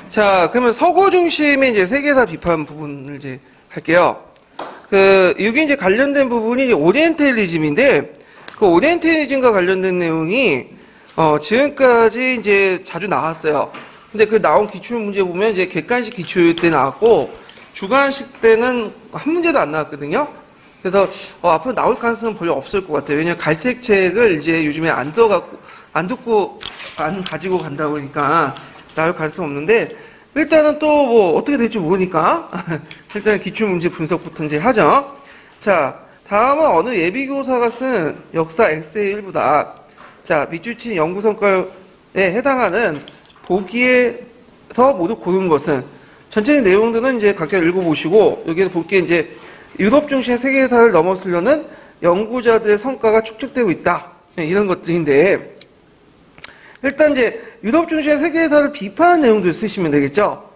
자, 그러면 서구 중심의 이제 세계사 비판 부분을 이제 할게요. 여기 이제 관련된 부분이 이제 오리엔탈리즘인데, 그 오리엔탈리즘과 관련된 내용이, 지금까지 이제 자주 나왔어요. 근데 그 나온 기출문제 보면 이제 객관식 기출 때 나왔고, 주관식 때는 한 문제도 안 나왔거든요. 그래서, 앞으로 나올 가능성은 별로 없을 것 같아요. 왜냐면 갈색책을 이제 요즘에 안 가지고 간다 보니까 나올 가능성 없는데, 일단은 또 뭐 어떻게 될지 모르니까 일단 기출문제 분석부터 이제 하죠. 자, 다음은 어느 예비교사가 쓴 역사 X의 일부다. 자, 밑줄친 연구 성과에 해당하는 보기에서 모두 고른 것은, 전체 내용들은 이제 각자 읽어보시고, 여기에서 볼 게 이제 유럽 중심의 세계사를 넘어서려는 연구자들의 성과가 축적되고 있다. 이런 것들인데, 일단 이제 유럽 중심의 세계사를 비판하는 내용들을 쓰시면 되겠죠.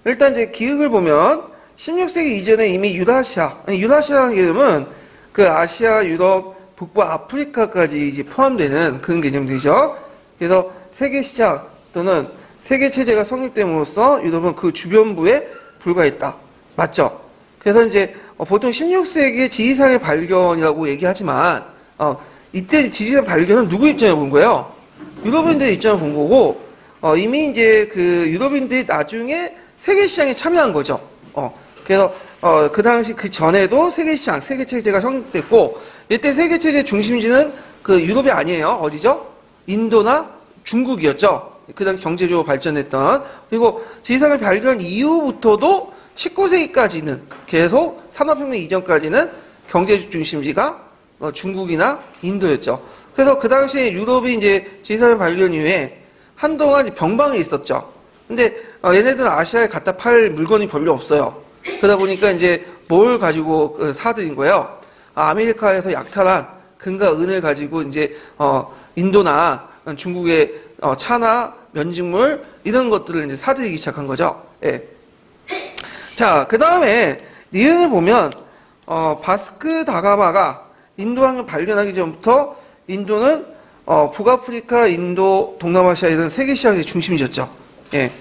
일단 이제 기획을 보면 16세기 이전에 이미 유라시아라는 이름은 그 아시아, 유럽, 북부 아프리카까지 이제 포함되는 그런 개념들이죠. 그래서 세계 시장 또는 세계 체제가 성립됨으로써 유럽은 그 주변부에 불과했다. 맞죠? 그래서 이제 보통 16세기의 지리산의 발견이라고 얘기하지만 이때 지리산 발견은 누구 입장에 본 거예요? 유럽인들의 입장을 본 거고, 이미 이제 그 유럽인들이 나중에 세계시장에 참여한 거죠. 그래서, 그 당시 그 전에도 세계시장, 세계체제가 성립됐고, 이때 세계체제 중심지는 그 유럽이 아니에요. 어디죠? 인도나 중국이었죠. 그 당시 경제적으로 발전했던. 그리고 지리산을 발견 이후부터도 19세기까지는 계속 산업혁명 이전까지는 경제적 중심지가 중국이나 인도였죠. 그래서 그 당시에 유럽이 이제 지리산 발견 이후에 한동안 병방에 있었죠. 근데 얘네들은 아시아에 갖다 팔 물건이 별로 없어요. 그러다 보니까 이제 뭘 가지고 사들인 거예요? 아메리카에서 약탈한 금과 은을 가지고 이제 인도나 중국의 차나 면직물 이런 것들을 이제 사들이기 시작한 거죠. 예. 자, 그 다음에 니은을 보면 바스크 다가마가 인도항을 발견하기 전부터 인도는 북아프리카, 인도, 동남아시아 이런 세계 시장의 중심이었죠. 예.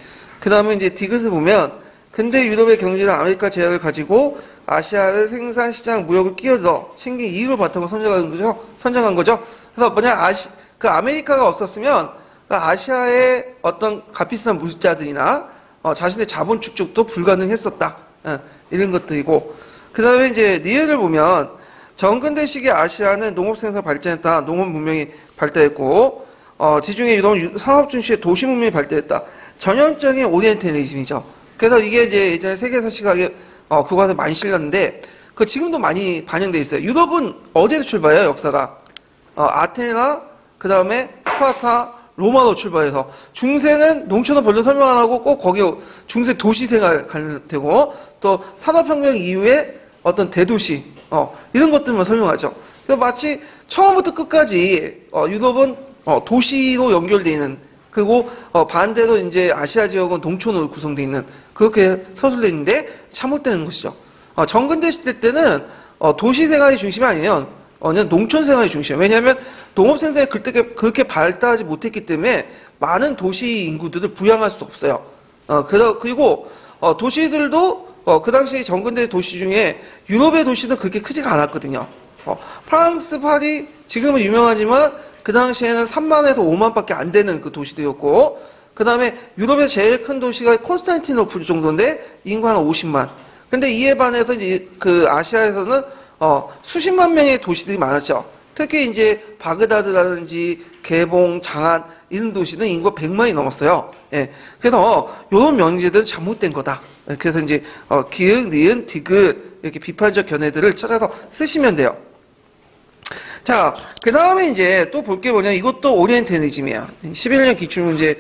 그 다음에 이제 디귿을 보면 근대 유럽의 경제는 아메리카 제약을 가지고 아시아를 생산 시장 무역을 끼어들어 생긴 이유를 바탕으로 선정한 거죠. 그래서 만약 아메리카가 없었으면 아시아의 어떤 값비싼 물자들이나 자신의 자본 축적도 불가능했었다. 이런 것들이고, 그 다음에 이제 니은을 보면 정근대 시기 아시아는 농업 생산 발전했다. 농업 문명이 발달했고, 지중해 유럽 산업 중심의 도시 문명이 발달했다. 전형적인 오리엔탈리즘이죠. 그래서 이게 이제 예전에 세계사 시각에 교과서에 많이 실렸는데, 그 지금도 많이 반영돼 있어요. 유럽은 어디에서 출발해요, 역사가? 아테네, 그 다음에 스파르타, 로마로 출발해서 중세는 농촌은 별로 설명 안 하고 꼭 거기 중세 도시 생활 관련되고, 또 산업혁명 이후에 어떤 대도시 이런 것들만 설명하죠. 그래서 마치 처음부터 끝까지 유럽은 도시로 연결되어 있는, 그리고 반대로 이제 아시아 지역은 농촌으로 구성되어 있는, 그렇게 서술되어 있는데 잘못되는 것이죠. 정근대 시대 때는 도시 생활이 중심이 아니에요. 농촌 생활이 중심이에요. 왜냐하면 농업 생산이 그렇게 발달하지 못했기 때문에 많은 도시 인구들을 부양할 수 없어요. 그리고 도시들도 그 당시 정근대 도시 중에 유럽의 도시는 그렇게 크지가 않았거든요. 프랑스, 파리, 지금은 유명하지만 그 당시에는 3만에서 5만밖에 안 되는 그 도시들이었고, 그 다음에 유럽에서 제일 큰 도시가 콘스탄티노플 정도인데 인구 한 50만. 근데 이에 반해서 이제 그 아시아에서는 수십만 명의 도시들이 많았죠. 특히 이제 바그다드라든지 개봉, 장안 이런 도시는 인구가 100만이 넘었어요. 예. 그래서 이런 명제들은 잘못된 거다. 그래서 이제 기역, 니은, 디귿 이렇게 비판적 견해들을 찾아서 쓰시면 돼요. 자, 그 다음에 이제 또 볼 게 뭐냐, 이것도 오리엔탈리즘이야. 11년 기출문제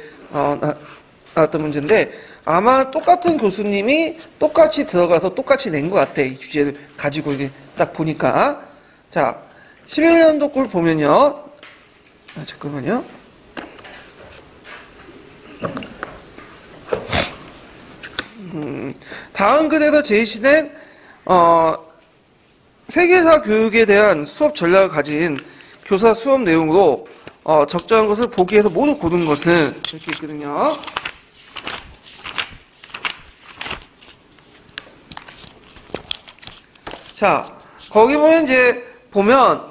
나왔던 문제인데, 아마 똑같은 교수님이 똑같이 들어가서 똑같이 낸 것 같아. 이 주제를 가지고 이게 딱 보니까. 자, 11년도 걸 보면요. 잠깐만요. 다음 글에서 제시된 세계사 교육에 대한 수업 전략을 가진 교사 수업 내용으로 적정한 것을 보기에서 모두 고른 것은 이렇게 있거든요. 자, 거기 보면 이제 보면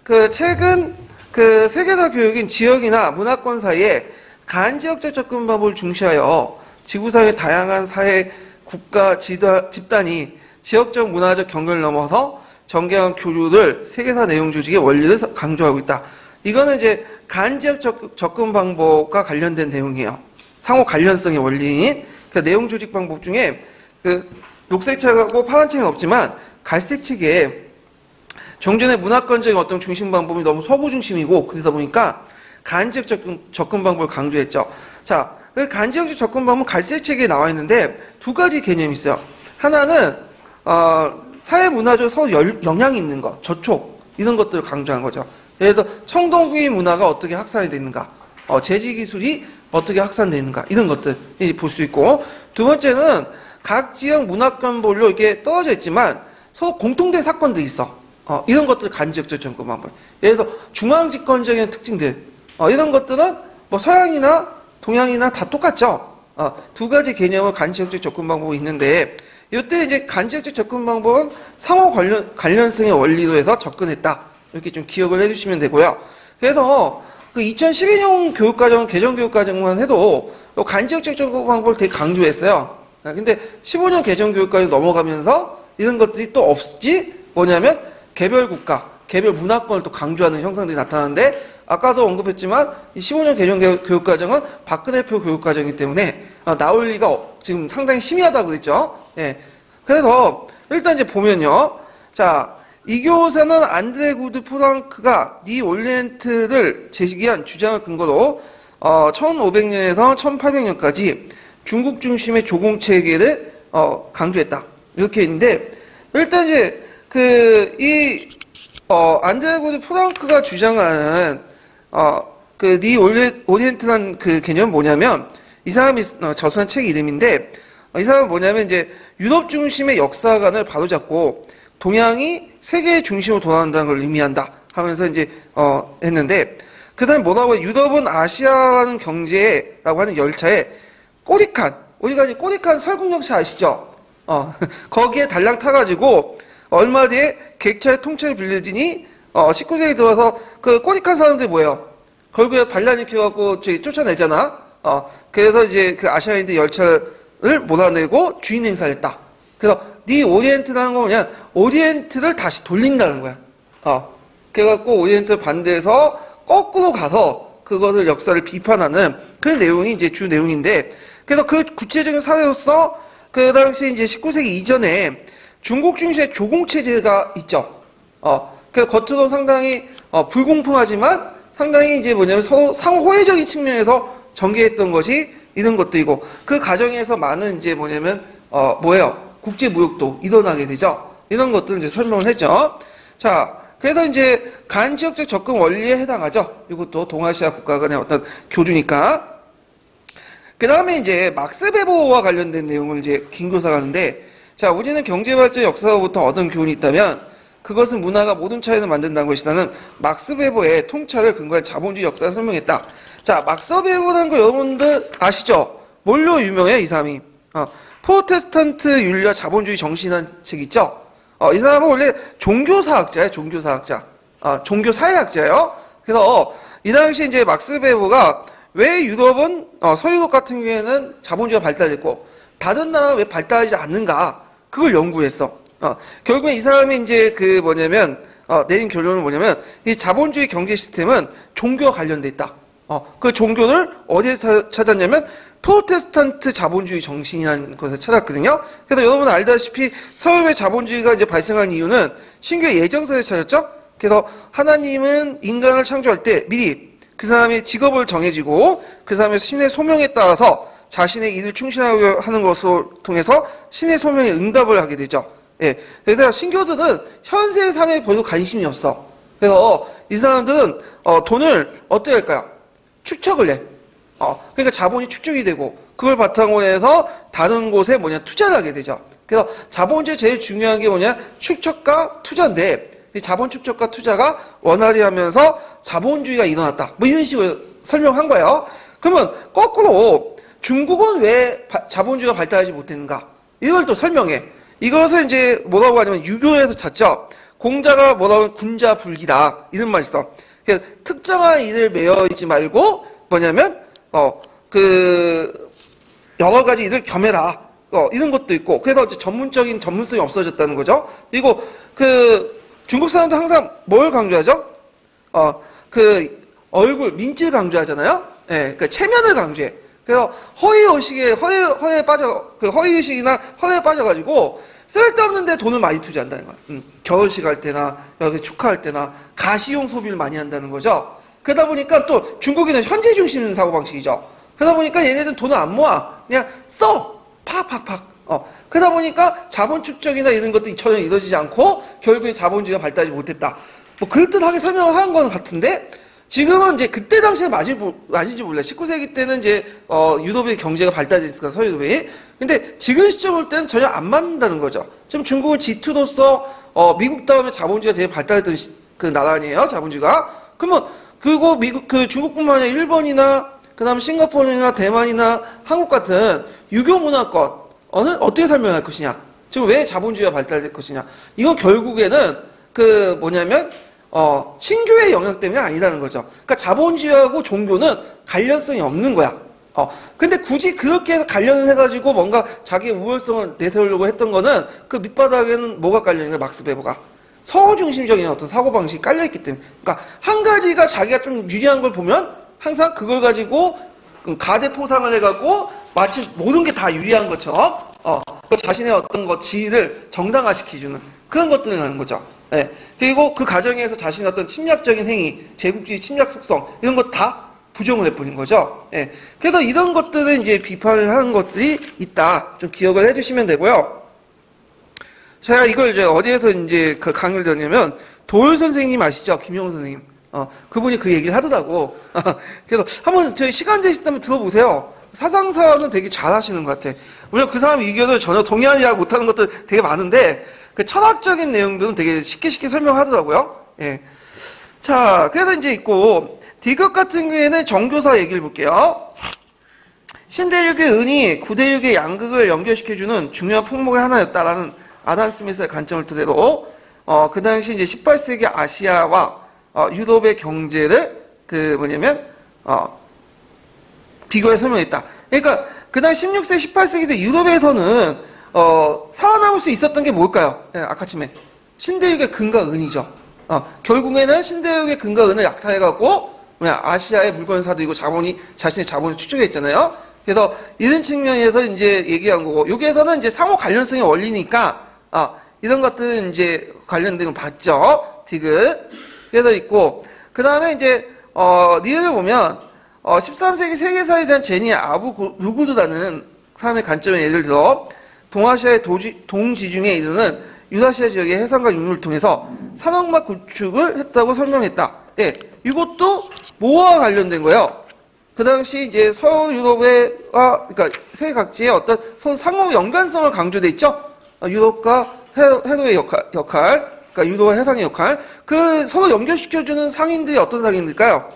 그 최근 그 세계사 교육인 지역이나 문화권 사이에 간지역적 접근 방법을 중시하여 지구상의 다양한 사회, 국가, 집단이 지역적 문화적 경계를 넘어서 정개한 교류를 세계사 내용 조직의 원리를 강조하고 있다. 이거는 이제 간지역 접근 방법과 관련된 내용이에요. 상호 관련성의 원리인 그 내용 조직 방법 중에 그 녹색 책하고 파란 책은 없지만 갈색 책에 종전의 문화권적인 어떤 중심 방법이 너무 서구 중심이고 그러다 보니까 간지역 접근 방법을 강조했죠. 자, 그 간지역 접근 방법은 갈색 책에 나와 있는데 두 가지 개념이 있어요. 하나는 사회 문화적 서로 영향이 있는 것, 저촉 이런 것들을 강조한 거죠. 예를 들어 청동기 문화가 어떻게 확산이 되는가, 제지 기술이 어떻게 확산되는가 이런 것들 볼 수 있고, 두 번째는 각 지역 문화권별로 이렇게 떨어져 있지만 서로 공통된 사건들이 있어. 이런 것들 간지역적 접근 방법. 예를 들어 중앙 집권적인 특징들 이런 것들은 뭐 서양이나 동양이나 다 똑같죠. 두 가지 개념의 간지역적 접근 방법이 있는데 이때 이제 간지역적 접근 방법은 상호 관련성의 원리로 해서 접근했다. 이렇게 좀 기억을 해주시면 되고요. 그래서 그 2012년 교육과정, 개정교육과정만 해도 간지역적 접근 방법을 되게 강조했어요. 근데 15년 개정교육과정 넘어가면서 이런 것들이 또 없지 뭐냐면 개별 국가, 개별 문화권을 또 강조하는 형상들이 나타나는데 아까도 언급했지만 이 15년 개정교육과정은 박근혜 표 교육과정이기 때문에 나올 리가 지금 상당히 희미하다고 그랬죠. 예. 그래서 일단 이제 보면요. 자, 이 교사는 안드레 구드 프랑크가 니 올리엔트를 제시한 주장을 근거로 1500년에서 1800년까지 중국 중심의 조공체계를 강조했다. 이렇게 있는데 일단 이제 안드레 구드 프랑크가 주장하는 그 니 오리엔트란 그 개념은 뭐냐면 이 사람이 저술한 책 이름인데 이 사람은 뭐냐면 이제 유럽 중심의 역사관을 바로잡고 동양이 세계의 중심으로 돌아간다는 걸 의미한다 하면서 이제 했는데 그다음에 뭐라고 해요? 유럽은 아시아라는 경제라고 하는 열차에 꼬리칸 우리가 이제 꼬리칸 설국열차 아시죠? 거기에 달랑 타가지고 얼마 뒤에 객차의 통째를 빌려주니 19세기 들어서 그 꼬리칸 사람들이 뭐예요? 결국에 반란 일으켜갖고 쫓아내잖아. 그래서 이제 그 아시아인들 열차를 몰아내고 주인 행사를 했다. 그래서 니 오리엔트라는 건 뭐냐? 오리엔트를 다시 돌린다는 거야. 그래갖고 오리엔트 반대해서 거꾸로 가서 그것을 역사를 비판하는 그 내용이 이제 주 내용인데, 그래서 그 구체적인 사례로서 그 당시 이제 19세기 이전에 중국 중심의 조공체제가 있죠. 그래서 겉으로 상당히 불공평하지만 상당히 이제 뭐냐면 서로 상호회적인 측면에서 전개했던 것이 이런 것들이고, 그 과정에서 많은 이제 뭐냐면 뭐예요? 국제 무역도 일어나게 되죠. 이런 것들을 이제 설명을 했죠. 자, 그래서 이제 간지역적 접근 원리에 해당하죠. 이것도 동아시아 국가 간의 어떤 교류니까. 그 다음에 이제 막스 베버와 관련된 내용을 이제 김교사가 하는데, 자, 우리는 경제발전 역사로부터 얻은 교훈이 있다면 그것은 문화가 모든 차이를 만든다는 것이라는 막스 베버의 통찰을 근거한 자본주의 역사를 설명했다. 자, 막스 베버라는 거 여러분들 아시죠? 뭘로 유명해요, 이 사람이? 프로테스탄트 윤리와 자본주의 정신이라는 책 있죠? 이 사람은 원래 종교사학자예요, 종교사학자. 종교사회학자예요. 그래서 이 당시 이제 막스 베버가 왜 유럽은, 서유럽 같은 경우에는 자본주의가 발달했고, 다른 나라는 왜 발달하지 않는가? 그걸 연구했어. 결국에 이 사람이 이제 그 뭐냐면, 내린 결론은 뭐냐면, 이 자본주의 경제 시스템은 종교와 관련돼 있다. 그 종교를 어디에 찾았냐면, 프로테스탄트 자본주의 정신이라는 것을 찾았거든요. 그래서 여러분 알다시피 서유럽의 자본주의가 이제 발생한 이유는 신교의 예정서에 찾았죠. 그래서 하나님은 인간을 창조할 때 미리 그 사람의 직업을 정해지고 그 사람의 신의 소명에 따라서 자신의 일을 충실하려 하는 것을 통해서 신의 소명에 응답을 하게 되죠. 예. 그래서 신교들은 현세의 삶에 별로 관심이 없어. 그래서 이 사람들은 돈을 어떻게 할까요? 축적을 해. 그러니까 자본이 축적이 되고 그걸 바탕으로 해서 다른 곳에 투자를 하게 되죠. 그래서 자본주의 제일 중요한 게 축적과 투자인데, 이 자본 축적과 투자가 원활히 하면서 자본주의가 일어났다. 뭐 이런 식으로 설명한 거예요. 그러면 거꾸로 중국은 왜 자본주의가 발달하지 못했는가? 이걸 또 설명해. 이것을 이제 뭐라고 하냐면 유교에서 찾죠. 공자가 뭐라고 하면 군자불기다 이런 말이 있어. 그러니까 특정한 일을 매여 있지 말고 뭐냐면 그 여러 가지 일을 겸해라. 이런 것도 있고. 그래서 이제 전문적인 전문성이 없어졌다는 거죠. 그리고 그 중국 사람도 항상 뭘 강조하죠? 그 얼굴 민질 강조하잖아요. 예, 그러니까 체면을 강조해. 그래서 허위의식이나 허위에 빠져가지고 쓸데없는데 돈을 많이 투자한다는 거야. 결혼식 할 때나 여기 축하할 때나 가시용 소비를 많이 한다는 거죠. 그러다 보니까 또 중국인은 현재 중심 사고방식이죠. 그러다 보니까 얘네들은 돈을 안 모아. 그냥 써. 팍팍팍. 그러다 보니까 자본 축적이나 이런 것도 전혀 이루어지지 않고 결국에 자본주의가 발달하지 못했다. 뭐 그럴듯하게 설명을 하는 건 같은데 지금은 이제 그때 당시에 맞을지 몰라. 19세기 때는 이제 유럽의 경제가 발달됐으니까 서유럽이. 근데 지금 시점 볼 때는 전혀 안 맞는다는 거죠. 지금 중국은 G2로서 미국 다음에 자본주의가 되게 발달했던 그 나라 아니에요, 자본주의가. 그러면 그리고 그 중국뿐만 아니라 일본이나 그다음 싱가포르나 대만이나 한국 같은 유교 문화권은 어떻게 설명할 것이냐? 지금 왜 자본주의가 발달될 것이냐? 이건 결국에는 그 뭐냐면 신교의 영향 때문에 아니라는 거죠. 그러니까 자본주의하고 종교는 관련성이 없는 거야. 근데 굳이 그렇게 해서 관련을 해가지고 뭔가 자기의 우월성을 내세우려고 했던 거는 그 밑바닥에는 뭐가 깔려있냐, 막스 베버가. 서구 중심적인 어떤 사고방식이 깔려있기 때문에. 그러니까 한 가지가 자기가 좀 유리한 걸 보면 항상 그걸 가지고 가대포상을 해갖고 마치 모든 게 다 유리한 것처럼 자신의 어떤 지위를 정당화시켜주는 그런 것들을 하는 거죠. 예. 그리고 그 과정에서 자신의 어떤 침략적인 행위, 제국주의 침략 속성 이런 것 다 부정을 해버린 거죠. 예. 그래서 이런 것들을 이제 비판을 하는 것들이 있다. 좀 기억을 해주시면 되고요. 제가 이걸 이제 어디에서 이제 그 강의를 들었냐면 도열 선생님 아시죠? 김용호 선생님. 그분이 그 얘기를 하더라고. 그래서 한번 저희 시간 되시다면 들어보세요. 사상사는 되게 잘하시는 것 같아. 물론 그 사람 의견을 전혀 동의하지 못하는 것도 되게 많은데 그 철학적인 내용들은 되게 쉽게 설명하더라고요. 예. 자, 그래서 이제 있고 디귿 같은 경우에는 정교사 얘기를 볼게요. 신대륙의 은이 구대륙의 양극을 연결시켜주는 중요한 품목의 하나였다라는 아담 스미스의 관점을 토대로 그 당시 이제 18세기 아시아와 유럽의 경제를 비교해 설명했다. 그러니까 그 당시 16세기, 18세기 때 유럽에서는 살아남을 수 있었던 게 뭘까요? 네, 아까쯤에 신대륙의 금과 은이죠. 결국에는 신대륙의 금과 은을 약탈해갖고 아시아의 물건을 사들이고 자신의 자본을 축적했잖아요. 그래서 이런 측면에서 이제 얘기한 거고 여기에서는 이제 상호 관련성의 원리니까 이런 것들은 이제 관련된 걸 봤죠. 디귿. 그래서 있고 그 다음에 이제 니을을 보면 13세기 세계사에 대한 제니 아부 루구드라는 사람의 관점에 예를 들어 동아시아의 동지중에 이르는 유라시아 지역의 해상과 육로를 통해서 산업막 구축을 했다고 설명했다. 예, 이것도 뭐와 관련된 거예요? 그 당시 이제 그러니까 세계 각지의 어떤 상호 연관성을 강조돼 있죠. 유럽과 해로의 역할, 그러니까 유럽과 해상의 역할, 그 서로 연결시켜주는 상인들이 어떤 상인들일까요?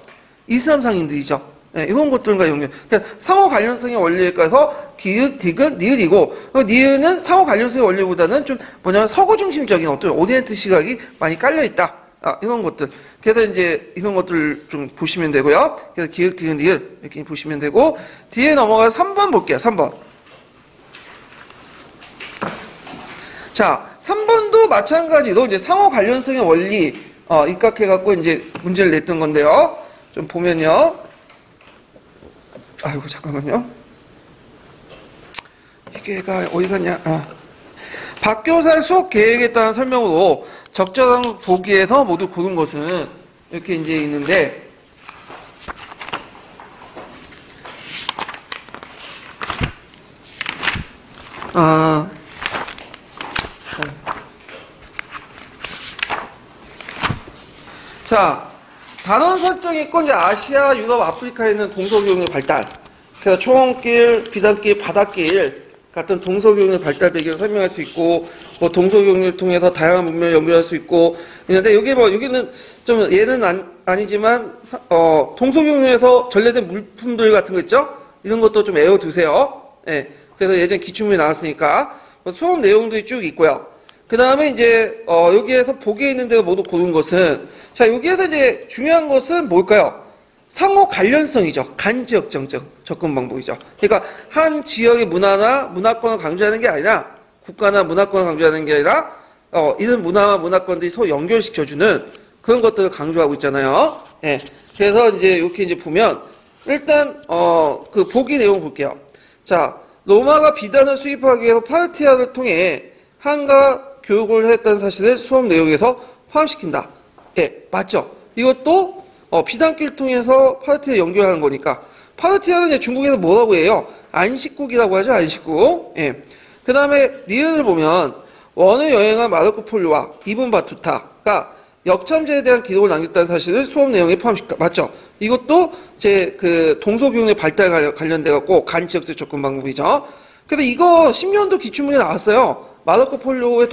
이슬람 상인들이죠. 네, 이런 것들과 연결. 그러니까 상호 관련성의 원리에 따라서 기읒, 디귿, 니을이고, 니을은 상호 관련성의 원리보다는 좀 서구 중심적인 어떤 오리엔트 시각이 많이 깔려 있다. 이런 것들. 그래서 이제 이런 것들 좀 보시면 되고요. 그래서 기읒, 디귿, 니을 이렇게 보시면 되고, 뒤에 넘어가서 3번 볼게요. 3번. 자, 3번도 마찬가지로 이제 상호 관련성의 원리 입각해갖고 이제 문제를 냈던 건데요. 좀 보면요. 아이고 잠깐만요. 이게가 어디 갔냐? 박 교사의 수업 계획에 따른 설명으로 적절한 보기에서 모두 고른 것은 이렇게 이제 있는데 자, 단원 설정이 있고, 이제 아시아, 유럽, 아프리카에 있는 동서교육의 발달. 그래서 초원길, 비단길, 바닷길 같은 동서교육의 발달 배경을 설명할 수 있고, 뭐 동서교육을 통해서 다양한 문명을 연결할 수 있고, 있는데, 여기는 좀 얘는 아니지만, 동서교육에서 전래된 물품들 같은 거 있죠? 이런 것도 좀 외워두세요. 예. 그래서 예전 기출문제 나왔으니까. 수업 내용도 쭉 있고요. 그 다음에 이제, 여기에서 보기에 있는 데가 모두 고른 것은, 자, 여기에서 이제 중요한 것은 뭘까요? 상호 관련성이죠. 간지역 접근 방법이죠. 그러니까 한 지역의 문화나 문화권을 강조하는 게 아니라, 국가나 문화권을 강조하는 게 아니라, 이런 문화와 문화권들이 서로 연결시켜주는 그런 것들을 강조하고 있잖아요. 예. 그래서 이제 이렇게 이제 보면, 일단, 그 보기 내용 볼게요. 자, 로마가 비단을 수입하기 위해서 파르티아를 통해 한가 교육을 했다는 사실을 수업 내용에서 포함시킨다. 예, 맞죠? 이것도 비단길을 통해서 파르티아 연결하는 거니까. 파르티아는 이제 중국에서 뭐라고 해요? 안식국이라고 하죠, 안식국. 예. 그 다음에 니은을 보면 원을 여행한 마르코 폴로와 이븐 바투타가 역참제에 대한 기록을 남겼다는 사실을 수업 내용에 포함시켰다. 맞죠? 이것도 제 그 동서교육의 발달 관련돼 갖고 간지역적 접근 방법이죠. 근데 이거 10년도 기출문제 나왔어요. 마르코 폴로의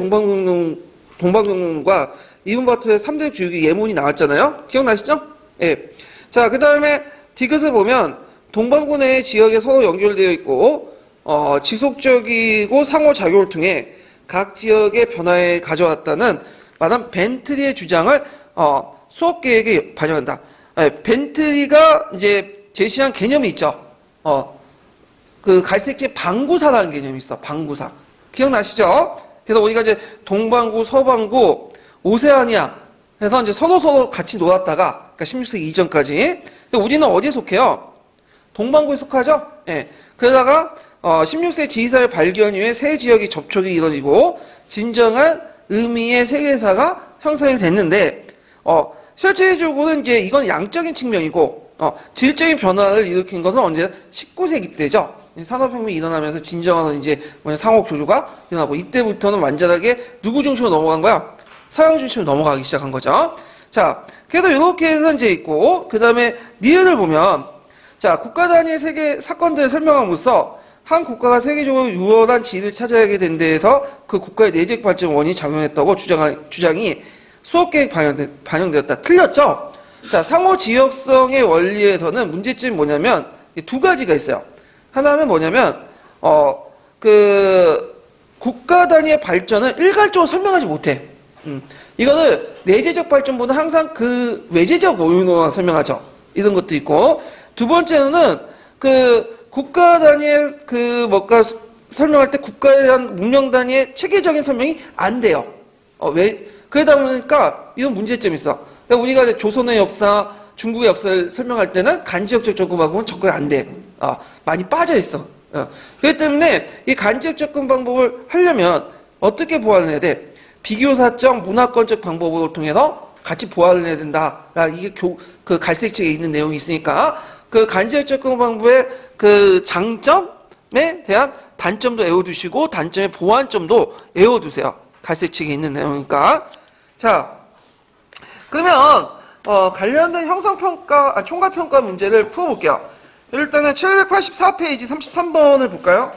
동방경론과 이븐 바투의 3대 주육이 예문이 나왔잖아요. 기억나시죠? 예. 자, 그 다음에 디귿을 보면 동반구 내의 지역에 서로 연결되어 있고 지속적이고 상호작용을 통해 각 지역의 변화에 가져왔다는 마담 벤트리의 주장을 수업 계획에 반영한다. 예, 벤트리가 이제 제시한 개념이 있죠. 그 갈색체 방구사라는 개념이 있어. 방구사. 기억나시죠? 그래서 우리가 이제 동반구, 서반구, 오세아니아 해서 이제 서로 같이 놀았다가, 그러니까 16세기 이전까지. 우리는 어디에 속해요? 동반구에 속하죠? 예. 그러다가 16세기 지리사회 발견 이후에 세 지역이 접촉이 이루어지고 진정한 의미의 세계사가 형성이 됐는데, 실제적으로는 이제 이건 양적인 측면이고, 질적인 변화를 일으킨 것은 언제 19세기 때죠. 산업혁명이 일어나면서 진정한 이제 상호 교류가 일어나고, 이때부터는 완전하게 누구 중심으로 넘어간 거야? 서양 중심으로 넘어가기 시작한 거죠. 자, 그래서 이렇게 해서 이제 있고, 그 다음에 니은을 보면, 자, 국가 단위의 세계 사건들을 설명함으로써 한 국가가 세계적으로 유연한 지위를 차지하게 된 데에서 그 국가의 내재적 발전 원인이 작용했다고 주장이 수업계획 반영되었다. 틀렸죠? 자, 상호 지역성의 원리에서는 문제점이 뭐냐면 두 가지가 있어요. 하나는 뭐냐면 그 국가 단위의 발전을 일괄적으로 설명하지 못해. 이거를 내재적 발전보다 항상 그 외재적 요인으로만 설명하죠. 이런 것도 있고, 두 번째는 그 국가 단위의 그 뭔가 설명할 때 국가에 대한 문명 단위의 체계적인 설명이 안 돼요. 왜? 그러다 보니까 이런 문제점이 있어. 그러니까 우리가 이제 조선의 역사, 중국의 역사를 설명할 때는 간지역적 접근 방법은 접근이 안 돼. 많이 빠져 있어. 그렇기 때문에 이 간지역 접근 방법을 하려면 어떻게 보완을 해야 돼? 비교사적, 문화권적 방법을 통해서 같이 보완을 해야 된다. 이게 그 갈색책에 있는 내용이 있으니까 그 간지역 접근 방법의 그 장점에 대한 단점도 외워두시고 단점의 보완점도 외워두세요. 갈색책에 있는 내용이니까. 자, 그러면 관련된 형성평가, 총괄평가 문제를 풀어볼게요. 일단은 784페이지 33번을 볼까요?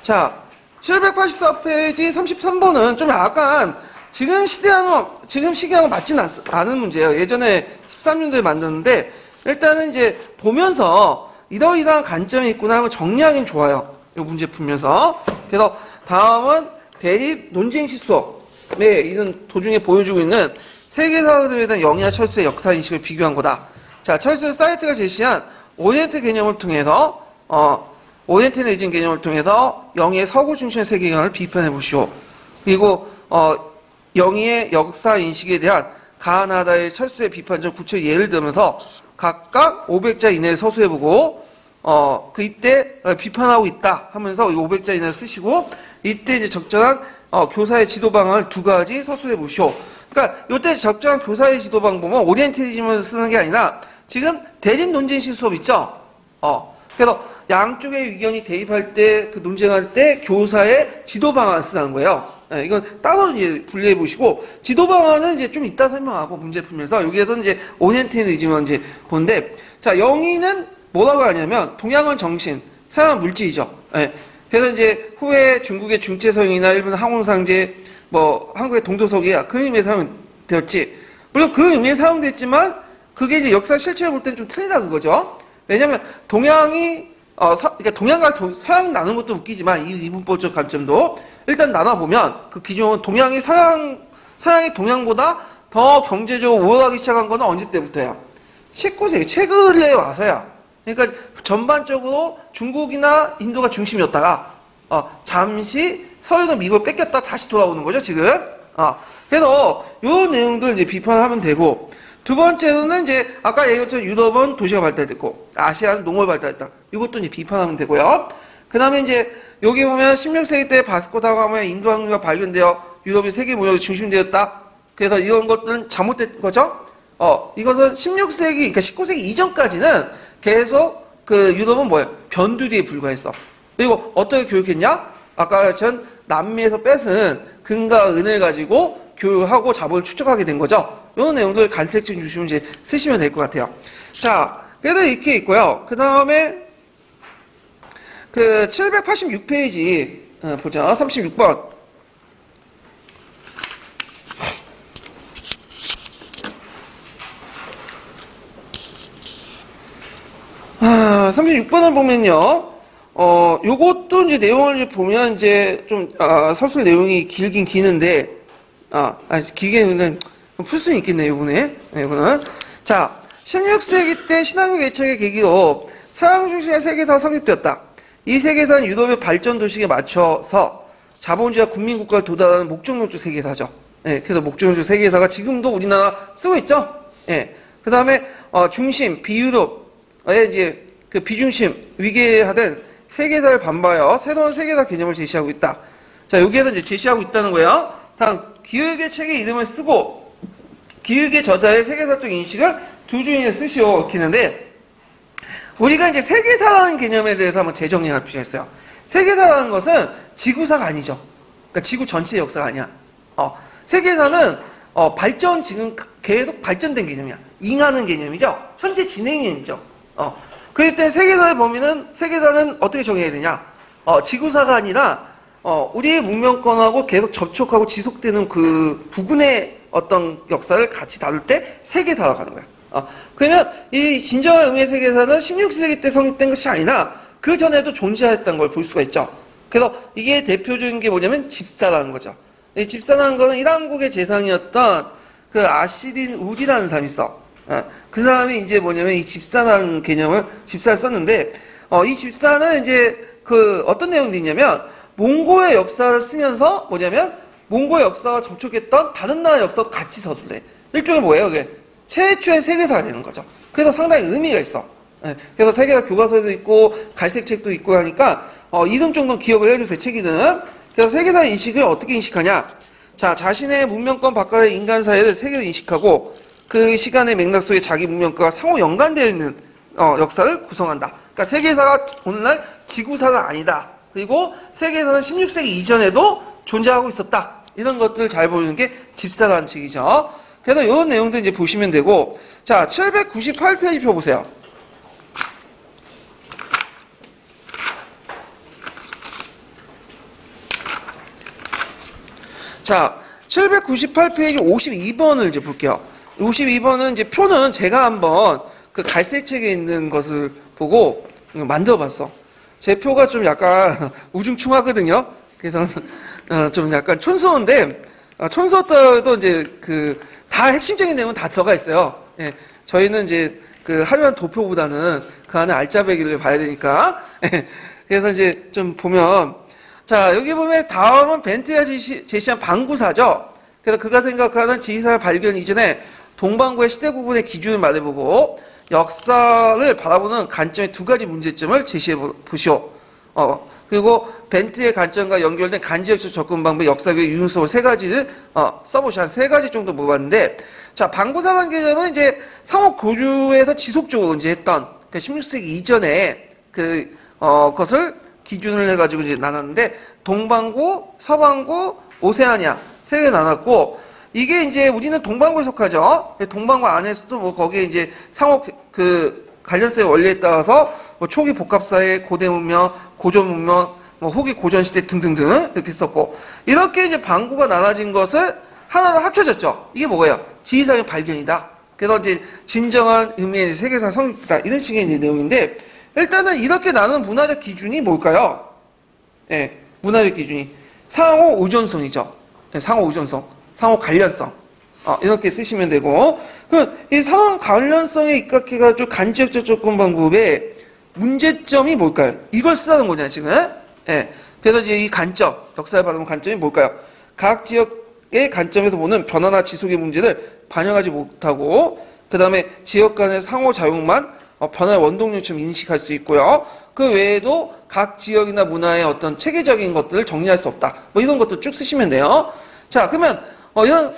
자, 784페이지 33번은 좀 약간 지금 시기하고 맞지는 않은 문제예요. 예전에 13년도에 만드는데, 일단은 이제 보면서 이러이러한 관점이 있구나 하면 정리하기는 좋아요. 이 문제 풀면서. 그래서 다음은 대립 논쟁식 수업에 이런 도중에 보여주고 있는 세계사들에 대한 영희와 철수의 역사인식을 비교한 거다. 자, 철수 사이트가 제시한 오리엔트 개념을 통해서, 오리엔탈리즘 개념을 통해서 영희의 서구 중심의 세계관을 비판해 보시오. 그리고, 영희의 역사인식에 대한 가나다의 철수의 비판적 구체적 예를 들면서 각각 500자 이내를 서술해보고, 이때 비판하고 있다 하면서 500자 이내를 쓰시고, 이때 이제 적절한, 교사의 지도 방안을 두 가지 서술해 보시오. 그러니까, 이때 적절한 교사의 지도 방법은 오리엔탈리즘을 쓰는 게 아니라, 지금 대립 논쟁식 수업 있죠? 그래서 양쪽의 의견이 대립할 때, 그 논쟁할 때 교사의 지도 방안을 쓰는 거예요. 네, 이건 따로 이제 분리해 보시고, 지도 방안은 이제 좀 이따 설명하고 문제 풀면서, 여기에서는 이제 오리엔탈리즘을 이제 보는데, 자, 영희는 뭐라고 하냐면, 동양은 정신, 서양은 물질이죠. 네, 그래서 이제 후에 중국의 중체성이나 일본 항공상제, 한국의 동도서기야 그 의미에 사용되었지. 물론 그 의미에 사용됐지만, 그게 이제 역사 실체를 볼 때는 좀 틀리다 그거죠. 왜냐면 동양이 그러니까 동양과 서양 나눈 것도 웃기지만 이 이분법적 관점도 일단 나눠보면 그 기존 동양이 서양이 동양보다 더 경제적으로 우월하기 시작한 거는 언제 때부터야? 19세기 최근에 와서야. 그러니까 전반적으로 중국이나 인도가 중심이었다가 잠시 서유는 미국을 뺏겼다 다시 돌아오는 거죠 지금. 그래서 요 내용들 이제 비판을 하면 되고, 두 번째로는 이제 아까 얘기한 것처럼 유럽은 도시가 발달됐고 아시아는 농업이 발달했다. 이것도 이제 비판하면 되고요. 그 다음에 이제 여기 보면 16세기 때 바스코 다가마의 인도 항구가 발견되어 유럽이 세계 무역의 중심이 되었다. 그래서 이런 것들은 잘못된 거죠. 이것은 16세기, 그러니까 19세기 이전까지는 계속 그 유럽은 뭐예요? 변두리에 불과했어. 그리고 어떻게 교육했냐? 아까 전 남미에서 뺏은 금과 은을 가지고 교육하고 자본을 축적하게 된 거죠. 이런 내용들 간색증 주시면 이제 쓰시면 될 것 같아요. 자, 그래도 이렇게 있고요. 그 다음에 그 786페이지 보자. 36번. 36번을 보면요. 요것도 이제 내용을 보면 이제 좀, 서술 내용이 길긴 기는데, 길게는 풀 수는 있겠네요, 이번에. 네, 이거는. 자, 16세기 때 신학교 개척의 계기로 서양 중심의 세계사가 성립되었다. 이 세계사는 유럽의 발전 도식에 맞춰서 자본주의와 국민국가를 도달하는 목적론적 세계사죠. 예, 그래서 목적론적 세계사가 지금도 우리나라 쓰고 있죠? 예. 그 다음에, 중심, 비유럽의 이제 그 비중심, 위계하던 세계사를 반바하여 새로운 세계사 개념을 제시하고 있다. 자, 여기에서 이제 제시하고 있다는 거예요. 다음, 기획의 책의 이름을 쓰고, 기획의 저자의 세계사적 인식을 두 주인에 쓰시오. 이렇게 했는데, 우리가 이제 세계사라는 개념에 대해서 한번 재정리할 필요가 있어요. 세계사라는 것은 지구사가 아니죠. 그러니까 지구 전체의 역사가 아니야. 세계사는, 지금 계속 발전된 개념이야. 잉하는 개념이죠. 현재 진행 개념이죠. 그렇기 때문에 세계사의 범위는, 세계사는 어떻게 정해야 되냐? 지구사가 아니라, 우리의 문명권하고 계속 접촉하고 지속되는 그 부분의 어떤 역사를 같이 다룰 때 세계사라고 하는 거야. 그러면 이 진정한 의미의 세계사는 16세기 때 성립된 것이 아니라 그 전에도 존재했던 걸 볼 수가 있죠. 그래서 이게 대표적인 게 뭐냐면 집사라는 거죠. 이 집사라는 거는 이란국의 재상이었던 그 아시딘 우디라는 사람이 있어. 그 사람이 이제 뭐냐면 이 집사라는 개념을, 집사를 썼는데, 이 집사는 이제 그 어떤 내용이 있냐면, 몽고의 역사를 쓰면서 뭐냐면, 몽고의 역사와 접촉했던 다른 나라의 역사도 같이 서술래. 일종의 뭐예요, 그게? 최초의 세계사가 되는 거죠. 그래서 상당히 의미가 있어. 그래서 세계사 교과서도 있고, 갈색책도 있고 하니까, 이름 정도는 기억을 해주세요, 책 이름. 그래서 세계사 인식을 어떻게 인식하냐? 자, 자신의 문명권 바깥의 인간 사회를 세계로 인식하고, 그 시간의 맥락 속에 자기 문명과가 상호 연관되어 있는 역사를 구성한다. 그러니까 세계사가 오늘날 지구사가 아니다. 그리고 세계사는 16세기 이전에도 존재하고 있었다. 이런 것들을 잘 보이는 게 집사라는 책이죠. 그래서 이런 내용도 이제 보시면 되고, 자, 798페이지 펴보세요. 자, 798페이지 52번을 이제 볼게요. 52번은 이제 표는 제가 한번 그 갈색 책에 있는 것을 보고 만들어 봤어. 제 표가 좀 약간 우중충하거든요. 그래서 좀 약간 촌스러운데, 촌스럽더라도 이제 그 다 핵심적인 내용은 다 들어가 있어요. 예, 저희는 이제 그 화려한 도표보다는 그 안에 알짜배기를 봐야 되니까. 예, 그래서 이제 좀 보면, 자, 여기 보면 다음은 벤트가 제시한 방구사죠. 그래서 그가 생각하는 지리산을 발견 이전에 동방구의 시대 구분의 기준을 말해보고 역사를 바라보는 관점의 두 가지 문제점을 제시해 보시오. 그리고 벤트의 관점과 연결된 간지역적 접근 방법, 역사교의 유용성을 세 가지를 써보시오. 한 세 가지 정도 물어봤는데, 자, 방구사라는 개념은 이제 상호 교류에서 지속적으로 이제 했던, 그러니까 16세기 이전에 것을 기준을 해가지고 이제 나눴는데, 동방구, 서방구, 오세아니아 세 개 나눴고, 이게 이제 우리는 동방구에 속하죠. 동방구 안에서도 뭐 거기에 이제 상호 관련성의 원리에 따라서 뭐 초기 복합사회, 고대 문명, 고전 문명, 뭐 후기 고전 시대 등등등 이렇게 썼고, 이렇게 이제 방구가 나눠진 것을 하나로 합쳐졌죠. 이게 뭐예요? 지리산의 발견이다. 그래서 이제 진정한 의미의 세계사 성립이다. 이런 식의 내용인데, 일단은 이렇게 나누는 문화적 기준이 뭘까요? 예, 문화적 기준이 상호 의존성이죠. 예, 상호 의존성, 상호 관련성. 이렇게 쓰시면 되고, 그럼 이 상호 관련성에 입각해가지고 간지역적 접근 방법의 문제점이 뭘까요? 이걸 쓰라는 거잖아요, 지금. 예. 그래서 이제 이 관점, 역사에 바라보는 관점이 뭘까요? 각 지역의 관점에서 보는 변화나 지속의 문제를 반영하지 못하고, 그 다음에 지역 간의 상호작용만 변화의 원동력처럼 인식할 수 있고요. 그 외에도 각 지역이나 문화의 어떤 체계적인 것들을 정리할 수 없다. 뭐 이런 것도 쭉 쓰시면 돼요. 자, 그러면 이런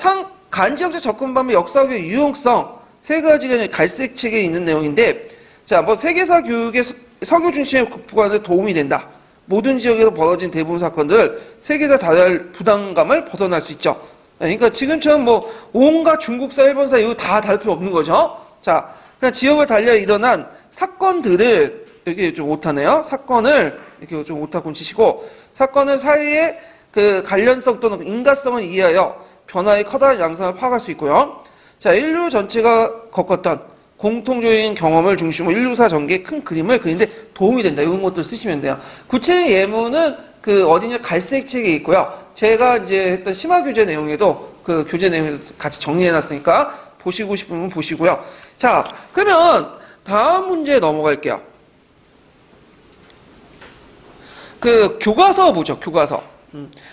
간지역적 접근 방법의 역사학의 유용성 세 가지가 갈색 책에 있는 내용인데, 자, 뭐 세계사 교육의 서교 중심의 극복하는 데 도움이 된다. 모든 지역에서 벌어진 대부분 사건들 세계사 다룰 부담감을 벗어날 수 있죠. 그러니까 지금처럼 뭐 온갖 중국사, 일본사 이거 다 다룰 필요 없는 거죠. 자, 그냥 지역을 달려 일어난 사건들을 여기 좀 오타네요. 사건을 이렇게 좀 오타군 치시고, 사건은 사이의 그 관련성 또는 인과성을 이해하여 변화의 커다란 양상을 파악할 수 있고요. 자, 인류 전체가 겪었던 공통적인 경험을 중심으로 인류사 전개의 큰 그림을 그리는데 도움이 된다. 이런 것들 쓰시면 돼요. 구체적인 예문은 그 어디냐 갈색 책에 있고요. 제가 이제 했던 심화교재 내용에도 그 교재 내용에도 같이 정리해놨으니까 보시고 싶으면 보시고요. 자, 그러면 다음 문제에 넘어갈게요. 그 교과서 보죠. 교과서.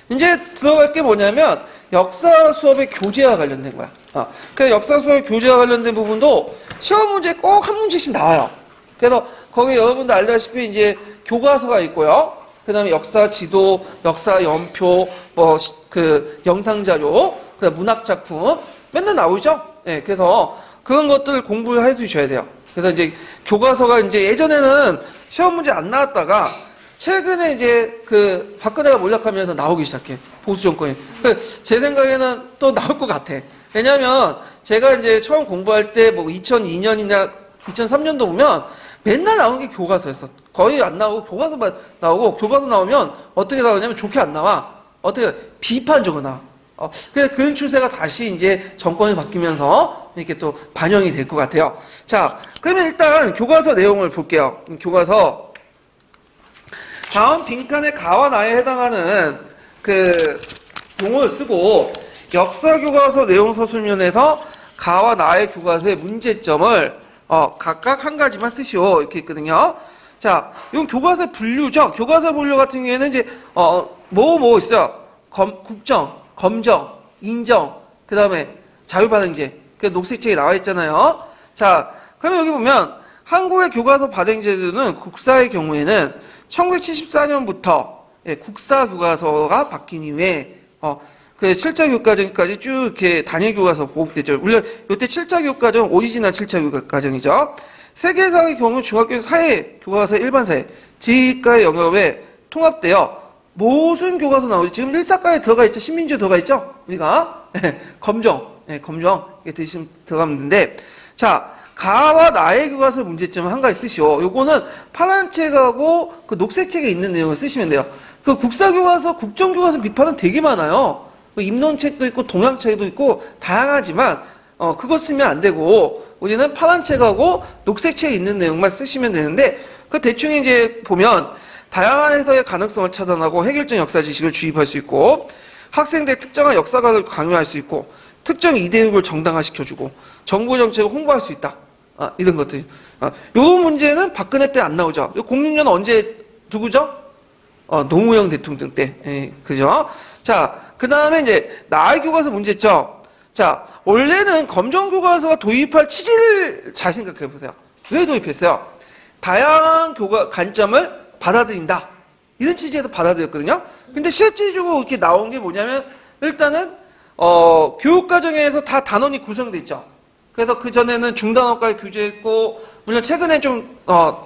이제 들어갈 게 뭐냐면 역사 수업의 교재와 관련된 거야. 그 역사 수업의 교재와 관련된 부분도 시험 문제에 꼭 한 문제씩 나와요. 그래서 거기 여러분들 알다시피 이제 교과서가 있고요. 그 다음에 역사 지도, 역사 연표, 뭐 그 영상 자료, 그다음 문학 작품 맨날 나오죠. 예, 그래서 그런 것들 공부를 해두셔야 돼요. 그래서 이제 교과서가 이제 예전에는 시험 문제 안 나왔다가 최근에 이제 그 박근혜가 몰락하면서 나오기 시작해. 보수 정권이. 제 생각에는 또 나올 것 같아. 왜냐면 제가 이제 처음 공부할 때 뭐 2002년이나 2003년도 보면 맨날 나오는 게 교과서였어. 거의 안 나오고 교과서만 나오고, 교과서 나오면 어떻게 나오냐면 좋게 안 나와. 어떻게 비판적으로 나와. 그래서 그런 추세가 다시 이제 정권이 바뀌면서 이렇게 또 반영이 될 것 같아요. 자, 그러면 일단 교과서 내용을 볼게요. 교과서 다음 빈칸의 가와 나에 해당하는 그 용어를 쓰고 역사 교과서 내용 서술면에서 가와 나의 교과서의 문제점을 각각 한 가지만 쓰시오 이렇게 있거든요. 자, 이건 교과서 분류죠. 교과서 분류 같은 경우에는 이제 뭐 있어요. 국정, 검정, 인정, 그 다음에 자유발행제, 그 녹색책에 나와 있잖아요. 자, 그러면 여기 보면 한국의 교과서 발행제도는 국사의 경우에는 1974년부터 국사 교과서가 바뀐 이후에 그 7차 교육과정까지 쭉 이렇게 단일 교과서 보급됐죠. 물론 이때 7차 교육과정 오리지널 7차 교육과정이죠. 세계사의 경우 중학교 사회 교과서 일반 사회 지휘과의 영역에 통합되어 무슨 교과서 나오지? 지금 일사과에 들어가 있죠. 신민주에 들어가 있죠. 우리가 검정 이게 드시면 들어가면 되는데, 자, 가와 나의 교과서 문제점을 한 가지 쓰시오. 요거는 파란 책하고 그 녹색 책에 있는 내용을 쓰시면 돼요. 그 국사 교과서, 국정 교과서 비판은 되게 많아요. 입론책도 있고 동양책도 있고 다양하지만 그거 쓰면 안 되고 우리는 파란 책하고 녹색 책에 있는 내용만 쓰시면 되는데, 그 대충 이제 보면 다양한 해석의 가능성을 차단하고 획일적 역사 지식을 주입할 수 있고, 학생들의 특정한 역사관을 강요할 수 있고, 특정 이데올로기를 정당화시켜주고, 정부 정책을 홍보할 수 있다. 이런 것들. 요런 문제는 박근혜 때 안 나오죠. 06년 언제 누구죠? 노무현 대통령 때. 그죠? 자, 그 다음에 이제 나의 교과서 문제점. 자, 원래는 검정 교과서가 도입할 취지를 잘 생각해 보세요. 왜 도입했어요? 다양한 관점을 받아들인다. 이런 취지에서 받아들였거든요. 근데 실질적으로 이렇게 나온 게 뭐냐면, 일단은 교육과정에서 다 단원이 구성돼 있죠. 그래서 그 전에는 중단원까지 규제했고, 물론 최근에 좀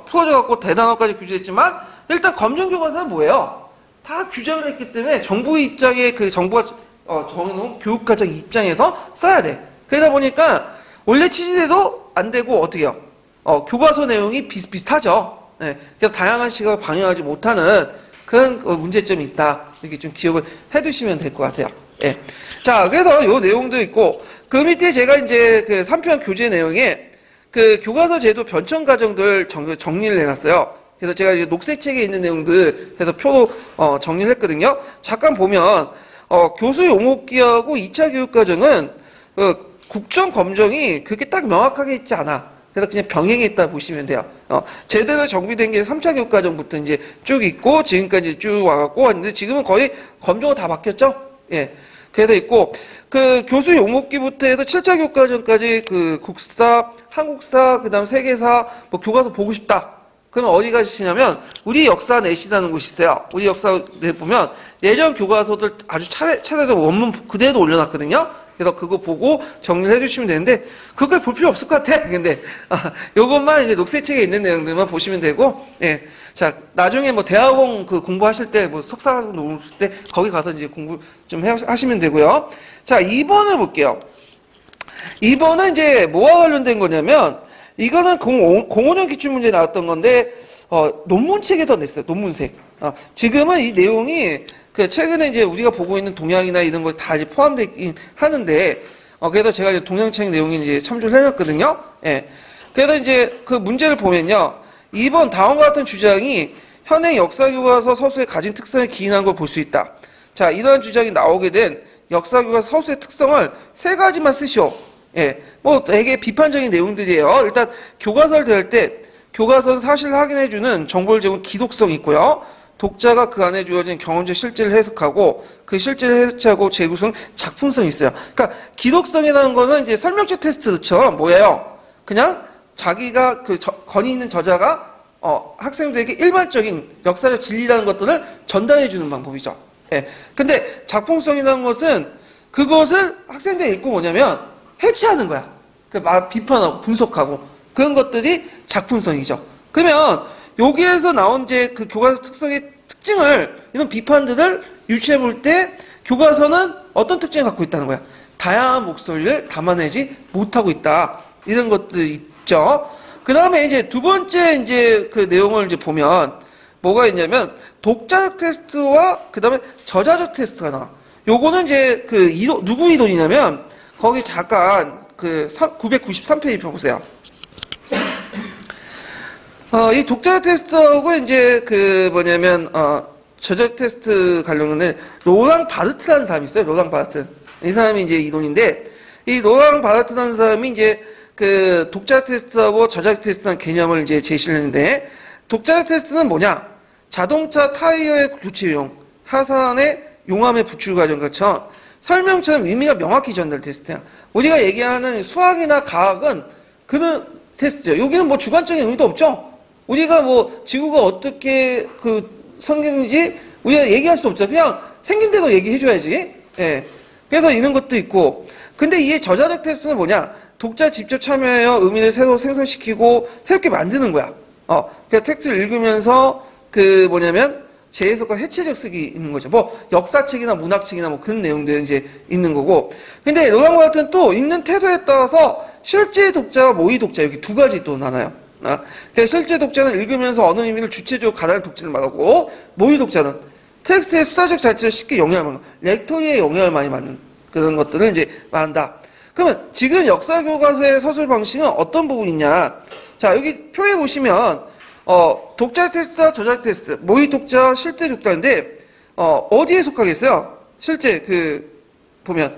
풀어져갖고 대단원까지 규제했지만, 일단 검정 교과서는 뭐예요? 다 규정을 했기 때문에 정부 입장에 그 정부가 정해놓은 교육과정 입장에서 써야 돼. 그러다 보니까 원래 취지대로 안 되고 어떻게 해요? 교과서 내용이 비슷비슷하죠. 그래서 다양한 시각을 방영하지 못하는 그런 문제점이 있다. 이렇게 좀 기억을 해두시면 될 것 같아요. 예. 자, 그래서 요 내용도 있고, 그 밑에 제가 이제 그 3편 교재 내용에 그 교과서 제도 변천 과정들 정리를 해놨어요. 그래서 제가 이제 녹색 책에 있는 내용들 해서 표로 정리를 했거든요. 잠깐 보면 교수 용어기하고 2차 교육 과정은 국정 검정이 그렇게 딱 명확하게 있지 않아. 그래서 그냥 병행해 있다 보시면 돼요. 제대로 정비된 게 3차 교육 과정부터 이제 쭉 있고 지금까지 쭉 와갖고 왔는데 지금은 거의 검정으로 다 바뀌었죠. 예. 그래서 있고 그 교수 용어기부터 해서 7차 교육 과정까지 그 국사, 한국사, 그다음 세계사 뭐 교과서 보고 싶다. 그럼 어디 가시냐면 우리 역사 내시라는 곳이 있어요. 우리 역사 내 보면 예전 교과서들 아주 차례로 원문 그대로 올려놨거든요. 그래서 그거 보고 정리를 해주시면 되는데 그걸 볼 필요 없을 것 같아. 근데 요것만 이제 녹색책에 있는 내용들만 보시면 되고, 예. 자, 나중에 뭐 대학원 그 공부하실 때 뭐 석사 놓으실 때 거기 가서 이제 공부 좀 하시면 되고요. 자, 2번을 볼게요. 2번은 이제 뭐와 관련된 거냐면 이거는 05년 기출문제 나왔던 건데 논문책에 더 냈어요. 논문책. 지금은 이 내용이 그 최근에 이제 우리가 보고 있는 동향이나 이런 거 다 이제 포함되긴 하는데 그래서 제가 이제 동향책 내용이 이제 참조를 해놨거든요. 예. 그래서 이제 그 문제를 보면요. 2번 다음과 같은 주장이 현행 역사교과서 서술의 가진 특성에 기인한 걸 볼 수 있다. 자, 이러한 주장이 나오게 된 역사교과서 서술의 특성을 세 가지만 쓰시오. 예, 뭐 되게 비판적인 내용들이에요. 일단 교과서를 대할 때 교과서는 사실을 확인해주는 정보를 제공 기독성이 있고요. 독자가 그 안에 주어진 경험적 실제를 해석하고 그 실제를 해석하고 재구성 작품성이 있어요. 그러니까 기독성이라는 거는 이제 설명책 테스트처럼 뭐예요? 그냥 자기가 그 권위 있는 저자가 학생들에게 일반적인 역사적 진리라는 것들을 전달해주는 방법이죠. 예. 근데 작품성이라는 것은 그것을 학생들이 읽고 뭐냐면 해치하는 거야. 비판하고 분석하고 그런 것들이 작품성이죠. 그러면 여기에서 나온 이제 그 교과서 특성의 특징을 이런 비판들을 유추해 볼 때 교과서는 어떤 특징을 갖고 있다는 거야. 다양한 목소리를 담아내지 못하고 있다. 이런 것들이 있죠. 그 다음에 이제 두 번째 이제 그 내용을 이제 보면 뭐가 있냐면 독자적 테스트와 그 다음에 저자적 테스트가 나와. 요거는 이제 그 누구 이론이냐면 거기 잠깐 그 993페이지 펴보세요. 이 독자 테스트하고 이제 그 뭐냐면 저자 테스트 관련된 로랑 바르트라는 사람이 있어요. 로랑 바르트. 이 사람이 이제 이론인데 이 로랑 바르트라는 사람이 이제 그 독자 테스트하고 저자 테스트라는 개념을 이제 제시를 했는데 독자 테스트는 뭐냐? 자동차 타이어의 교체 비용, 하산의 용암의 부출 과정 같죠. 설명처럼 의미가 명확히 전달 테스트야. 우리가 얘기하는 수학이나 과학은 그런 테스트죠. 여기는 뭐 주관적인 의미도 없죠. 우리가 뭐 지구가 어떻게 그 생겼는지 우리가 얘기할 수 없죠. 그냥 생긴 대로 얘기해줘야지. 예. 그래서 이런 것도 있고. 근데 이게 저자적 테스트는 뭐냐? 독자 직접 참여하여 의미를 새로 생성시키고 새롭게 만드는 거야. 그 텍스트를 읽으면서 그 뭐냐면 재해석과 해체적 쓰기 있는 거죠. 뭐 역사책이나 문학책이나 뭐 그런 내용들은 이제 있는 거고. 근데 로랑 바르트는 또 읽는 태도에 따라서 실제 독자와 모의 독자 여기 두 가지 또 나눠요. 그래서 실제 독자는 읽으면서 어느 의미를 주체적으로 가다는 독자를 말하고 모의 독자는 텍스트의 수사적 자체를 쉽게 영향을 받는 렉터리에 영향을 많이 받는 그런 것들을 이제 말한다. 그러면 지금 역사교과서의 서술 방식은 어떤 부분이냐? 자, 여기 표에 보시면 독자 테스트와 저자 테스트, 모의 독자, 실제 독자인데 어디에 속하겠어요? 실제 보면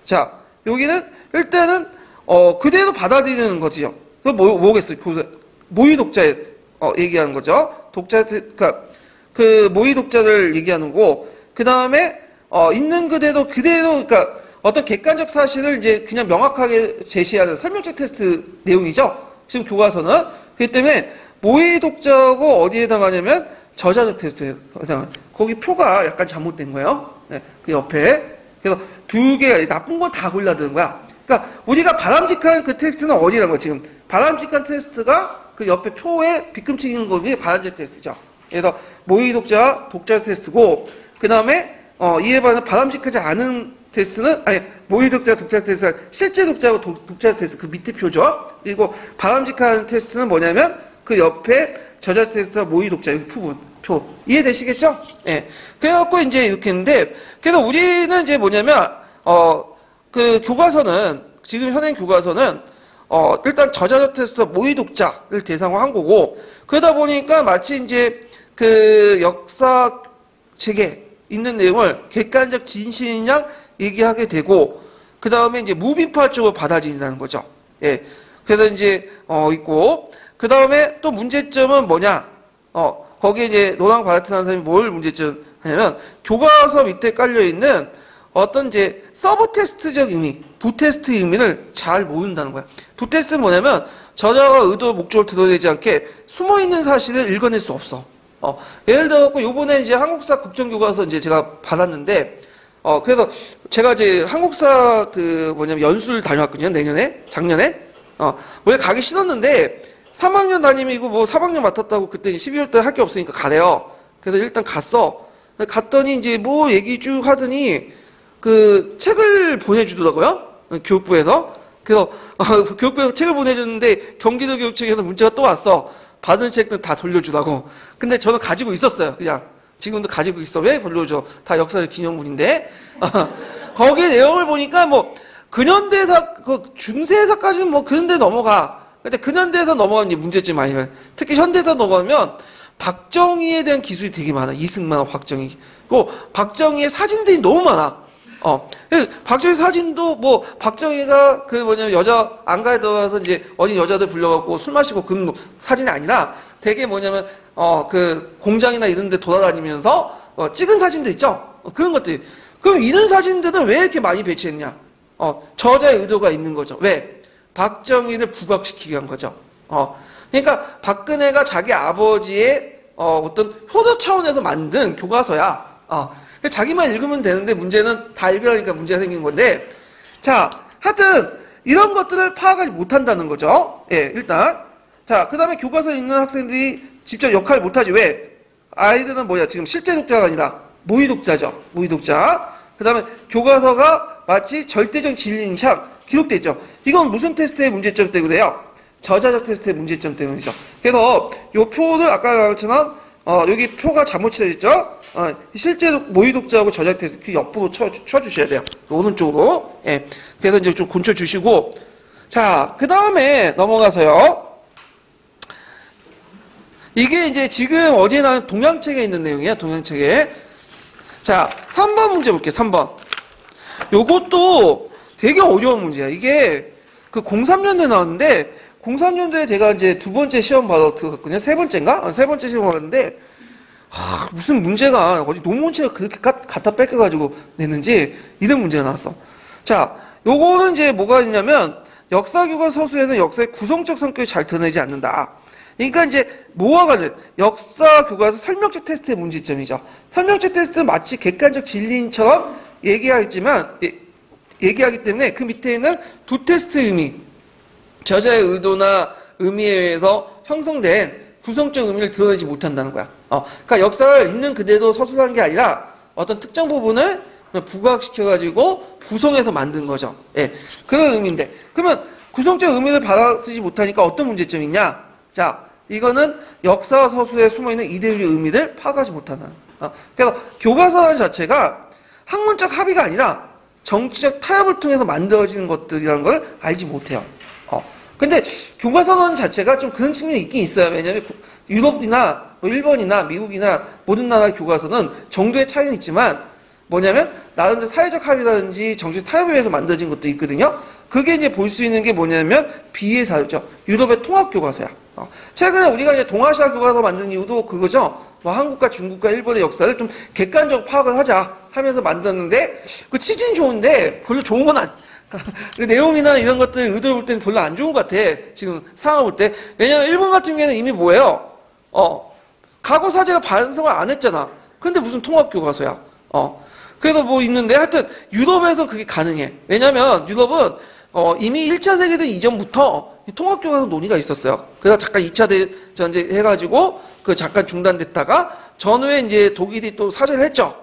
자, 여기는 일단은 그대로 받아들이는 거지요. 그 뭐겠어요? 모의 독자에 얘기하는 거죠. 그러니까 그 모의 독자를 얘기하는 거고, 그 다음에 있는 그대로 그러니까 어떤 객관적 사실을 이제 그냥 명확하게 제시하는 설명적 테스트 내용이죠. 지금 교과서는. 그렇기 때문에 모의 독자하고 어디에 해당하냐면 저자적 테스트에 해당하는. 거기 표가 약간 잘못된 거예요. 네, 그 옆에. 그래서 두 개, 나쁜 건 다 골라드는 거야. 그러니까 우리가 바람직한 그 테스트는 어디라는 거야, 지금. 바람직한 테스트가 그 옆에 표에 빗금치는 거기 바람직 테스트죠. 그래서 모의 독자, 독자 테스트고, 그 다음에 이에 반해 바람직하지 않은 테스트는 모의 독자, 독자 테스트가 실제 독자하고 독자 테스트 그 밑에 표죠. 그리고 바람직한 테스트는 뭐냐면 그 옆에 저자 테스트와 모의 독자 여기 이해되시겠죠? 예. 그래갖고 이제 이렇게 했는데, 그래서 우리는 이제 뭐냐면, 그 교과서는, 지금 현행 교과서는, 일단 저자적 테스트 모의 독자를 대상으로 한 거고, 그러다 보니까 마치 이제 그 역사 책에 있는 내용을 객관적 진실이냐 얘기하게 되고, 그 다음에 이제 무비판적으로 받아들인다는 거죠. 예. 그래서 이제, 있고, 그 다음에 또 문제점은 뭐냐? 거기에 이제 노랑 바르트라는 사람이 뭘 문제점 하냐면, 교과서 밑에 깔려있는 어떤 이제 서브 테스트적 의미, 부테스트 의미를 잘 모른다는 거야. 부테스트는 뭐냐면, 저자가 의도, 목적을 드러내지 않게 숨어있는 사실을 읽어낼 수 없어. 예를 들어, 요번에 이제 한국사 국정교과서 이제 제가 받았는데, 그래서 제가 이제 한국사 연수를 다녀왔거든요. 작년에. 원래 가기 싫었는데, 3학년 담임이고 뭐 3학년 맡았다고 그때 12월 달 할 게 없으니까 가래요. 그래서 일단 갔어. 갔더니 이제 뭐 얘기 쭉 하더니 그 책을 보내주더라고요. 교육부에서. 그래서 교육부에서 책을 보내줬는데 경기도 교육청에서 문자가 또 왔어. 받은 책들 다 돌려주라고. 근데 저는 가지고 있었어요. 그냥. 지금도 가지고 있어. 왜 돌려줘? 다 역사적 기념물인데. 거기 내용을 보니까 뭐 근현대사, 중세사까지는 뭐 근현대 넘어가. 근데 근현대에서 넘어가면 이제 문제점이 많이 가요. 특히 현대에서 넘어가면 박정희에 대한 기술이 되게 많아. 이승만, 박정희. 그리고 박정희의 사진들이 너무 많아. 박정희 사진도 뭐 박정희가 여자 안가에 들어가서 이제 어린 여자들 불러갖고 술 마시고 그런 사진이 아니라 되게 공장이나 이런 데 돌아다니면서 찍은 사진들 있죠? 그런 것들. 그럼 이런 사진들은 왜 이렇게 많이 배치했냐? 저자의 의도가 있는 거죠. 왜? 박정희를 부각시키기 위한 거죠. 그러니까 박근혜가 자기 아버지의 어떤 효도 차원에서 만든 교과서야. 자기만 읽으면 되는데 문제는 다 읽으라니까 문제가 생긴 건데, 자, 하여튼 이런 것들을 파악하지 못한다는 거죠. 예, 일단. 자, 그 다음에 교과서 읽는 학생들이 직접 역할을 못하지. 왜? 아이들은 뭐야? 지금 실제 독자가 아니라 모의 독자죠. 모의 독자. 그 다음에 교과서가 마치 절대적 진리인상 기록돼 있죠. 이건 무슨 테스트의 문제점 때문에요? 저자적 테스트의 문제점 때문이죠. 그래서 이 표를 아까 말했처럼 여기 표가 잘못 칠해졌죠? 실제 모의 독자하고 저자적 테스트 그 옆으로 쳐주셔야 돼요. 오른쪽으로. 예. 그래서 이제 좀 곤쳐주시고. 자, 그 다음에 넘어가서요. 이게 이제 지금 어디에 나온 동양책에 있는 내용이야, 동양책에. 자, 3번 문제 볼게요, 3번. 요것도 되게 어려운 문제야. 이게 03년도에 나왔는데, 03년도에 제가 이제 두 번째 시험 받았거든요. 세 번째인가? 세 번째 시험 받았는데, 무슨 문제가, 어디 논문책을 그렇게 갖다 뺏겨가지고 냈는지, 이런 문제가 나왔어. 자, 요거는 이제 뭐가 있냐면, 역사교과 서술에서 역사의 구성적 성격이 잘 드러내지 않는다. 그러니까 이제 뭐와 관련 역사교과서 설명적 테스트의 문제점이죠. 설명적 테스트는 마치 객관적 진리인처럼 얘기하기 때문에 그 밑에 있는 부테스트 의미, 저자의 의도나 의미에 의해서 형성된 구성적 의미를 드러내지 못한다는 거야. 그러니까 역사를 있는 그대로 서술하는 게 아니라 어떤 특정 부분을 부각시켜가지고 구성해서 만든 거죠. 예, 그런 의미인데, 그러면 구성적 의미를 받아쓰지 못하니까 어떤 문제점이 있냐? 자, 이거는 역사 서술에 숨어있는 이데올로기의 의미를 파악하지 못한다는. 그래서 교과서라는 자체가 학문적 합의가 아니라 정치적 타협을 통해서 만들어지는 것들이라는 걸 알지 못해요. 근데 교과서는 자체가 좀 그런 측면이 있긴 있어요. 왜냐하면 유럽이나 뭐 일본이나 미국이나 모든 나라 교과서는 정도의 차이는 있지만 뭐냐면 나름대로 사회적 합의라든지 정치적 타협에 의해서 만들어진 것도 있거든요. 그게 이제 볼 수 있는 게 뭐냐면 비의 사유죠. 유럽의 통합 교과서야. 최근에 우리가 이제 동아시아 교과서 만든 이유도 그거죠. 뭐 한국과 중국과 일본의 역사를 좀 객관적 파악을 하자 하면서 만들었는데 그 취지는 좋은데 별로 좋은 건 그 내용이나 이런 것들 의도를 볼 때는 별로 안 좋은 것 같아. 지금 상황을 볼 때. 왜냐면 일본 같은 경우에는 이미 뭐예요? 과거 사제가 반성을 안 했잖아. 근데 무슨 통합 교과서야. 그래서 뭐 있는데 하여튼 유럽에서 그게 가능해. 왜냐면 유럽은 이미 1차 세계대전 이전부터 통합교과서 논의가 있었어요. 그래서 잠깐 2차 대전쟁 해가지고 그 잠깐 중단됐다가 전후에 이제 독일이 또 사죄를 했죠.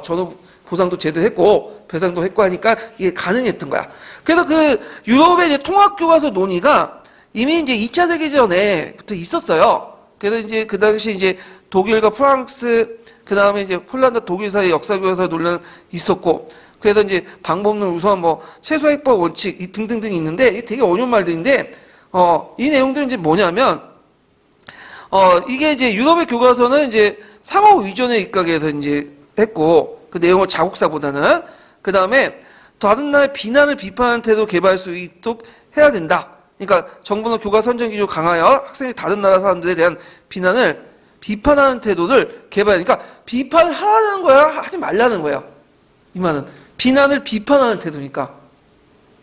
전후 보상도 제대로 했고 배상도 했고 하니까 이게 가능했던 거야. 그래서 그 유럽의 이제 통합교과서 논의가 이미 이제 2차 세계전에부터 있었어요. 그래서 이제 그 당시 이제 독일과 프랑스, 그 다음에 이제 폴란드, 독일 사이 역사 교과서 논란 있었고, 그래서 이제 방법론 우선 뭐 최소해법 원칙 이 등등등 있는데 이게 되게 어려운 말들인데, 이 내용들은 이제 뭐냐면, 이게 이제 유럽의 교과서는 이제 상호 의존에 입각해서 이제 했고, 그 내용을 자국사보다는, 그 다음에 다른 나라의 비난을 비판하는 태도 개발할 수 있도록 해야 된다. 그러니까 정부는 교과 선정 기준을 강하여 학생이 다른 나라 사람들에 대한 비난을 비판하는 태도를 개발해. 그러니까 비판하라는 거야, 하지 말라는 거야. 이 말은 비난을 비판하는 태도니까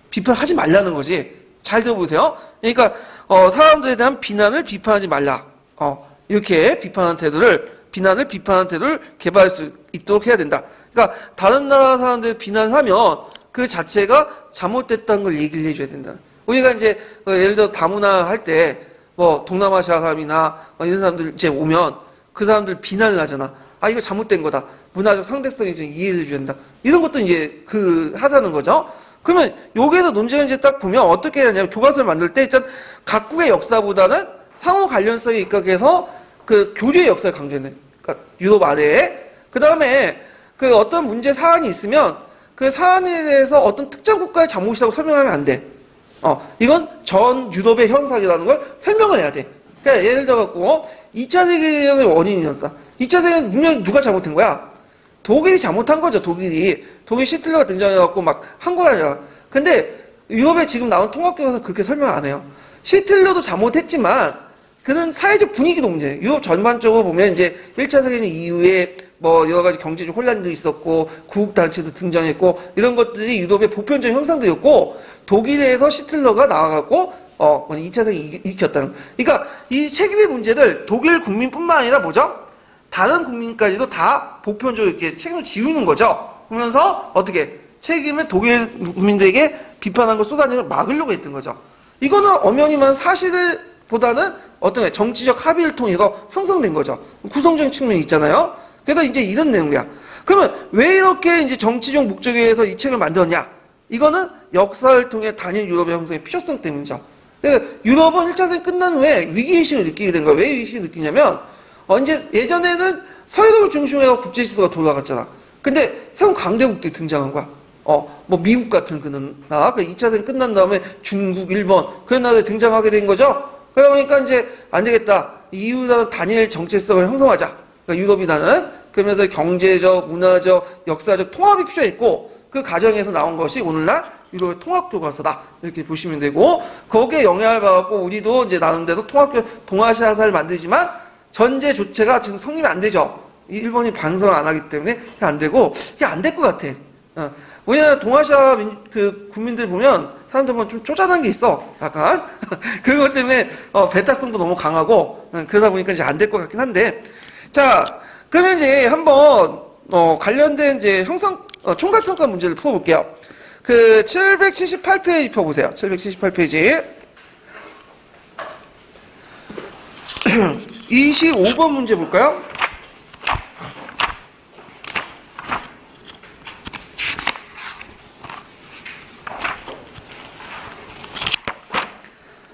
비판하지 말라는 거지. 잘 들어보세요. 그러니까 사람들에 대한 비난을 비판하지 말라. 이렇게 비난을 비판하는 태도를 개발할 수 있도록 해야 된다. 그러니까 다른 나라 사람들 비난을 하면 그 자체가 잘못됐다는 걸 얘기를 해줘야 된다. 우리가 이제 예를 들어 다문화 할 때 뭐 동남아시아 사람이나 이런 사람들 이제 오면 그 사람들 비난을 하잖아. 아, 이거 잘못된 거다. 문화적 상대성이 좀 이해를 해줘야 된다. 이런 것도 이제 하자는 거죠. 그러면 여기에서 논쟁을 이제 딱 보면 어떻게 해야 하냐면 교과서를 만들 때 일단 각국의 역사보다는 상호 관련성에 입각해서 그 교류의 역사를 강조해야 돼. 그러니까 유럽 안에. 그 다음에 그 어떤 문제 사안이 있으면 그 사안에 대해서 어떤 특정 국가의 잘못이라고 설명하면 안 돼. 이건 전 유럽의 현상이라는 걸 설명을 해야 돼. 그러니까 예를 들어갖고 2차 세계대전의 원인이었다. 2차 세계는 분명히 누가 잘못한 거야? 독일이 잘못한 거죠. 독일 시틀러가 등장해갖고 막 한 거야. 근데 유럽에 지금 나온 통합교과서는 그렇게 설명 안 해요. 시틀러도 잘못했지만 그는 사회적 분위기도 문제예요. 유럽 전반적으로 보면 이제 1차 세계대전 이후에 뭐 여러 가지 경제적 혼란도 있었고 구국단체도 등장했고 이런 것들이 유럽의 보편적 형상들이었고 독일에서 시틀러가 나와갖고 2차 세계 일으켰다는. 그러니까 이 책임의 문제들 독일 국민뿐만 아니라 뭐죠? 다른 국민까지도 다 보편적으로 이렇게 책임을 지우는 거죠. 그러면서 어떻게 책임을 독일 국민들에게 비판한 걸 쏟아내는 걸 막으려고 했던 거죠. 이거는 엄연히만 사실보다는 어떤 정치적 합의를 통해서 형성된 거죠. 구성적인 측면이 있잖아요. 그래서 이제 이런 내용이야. 그러면 왜 이렇게 이제 정치적 목적에 의해서 이 책을 만들었냐? 이거는 역사를 통해 단일 유럽의 형성의 필요성 때문이죠. 그래서 유럽은 1차 세계 끝난 후에 위기의식을 느끼게 된 거야. 왜 위기의식을 느끼냐면, 이제 예전에는 서유럽을 중심으로 해서 국제 질서가 돌아갔잖아. 근데 새로운 강대국들이 등장한 거야. 뭐 미국 같은 그런 나라, 그 2차 세계 끝난 다음에 중국, 일본 그런 나라들이 등장하게 된 거죠. 그러니까 이제 안 되겠다. EU라는 단일 정체성을 형성하자. 그러니까 유럽이라는 그러면서 경제적, 문화적, 역사적 통합이 필요했고 그 과정에서 나온 것이 오늘날 유럽의 통합교과서다. 이렇게 보시면 되고 거기에 영향을 받았고 우리도 이제 나름대로 동아시아사를 만들지만 전제 조체가 지금 성립이 안 되죠. 일본이 반성을 안 하기 때문에 그게 안 되고 이게 안 될 것 같아. 우리나라 동아시아 그 국민들 보면 사람들 보면 좀 쪼잔한 게 있어. 약간 그것 때문에 배타성도 너무 강하고 그러다 보니까 이제 안 될 것 같긴 한데 자 그러면 이제 한번 관련된 이제 총괄평가 문제를 풀어볼게요. 그 778페이지 펴보세요. 778페이지 25번 문제 볼까요?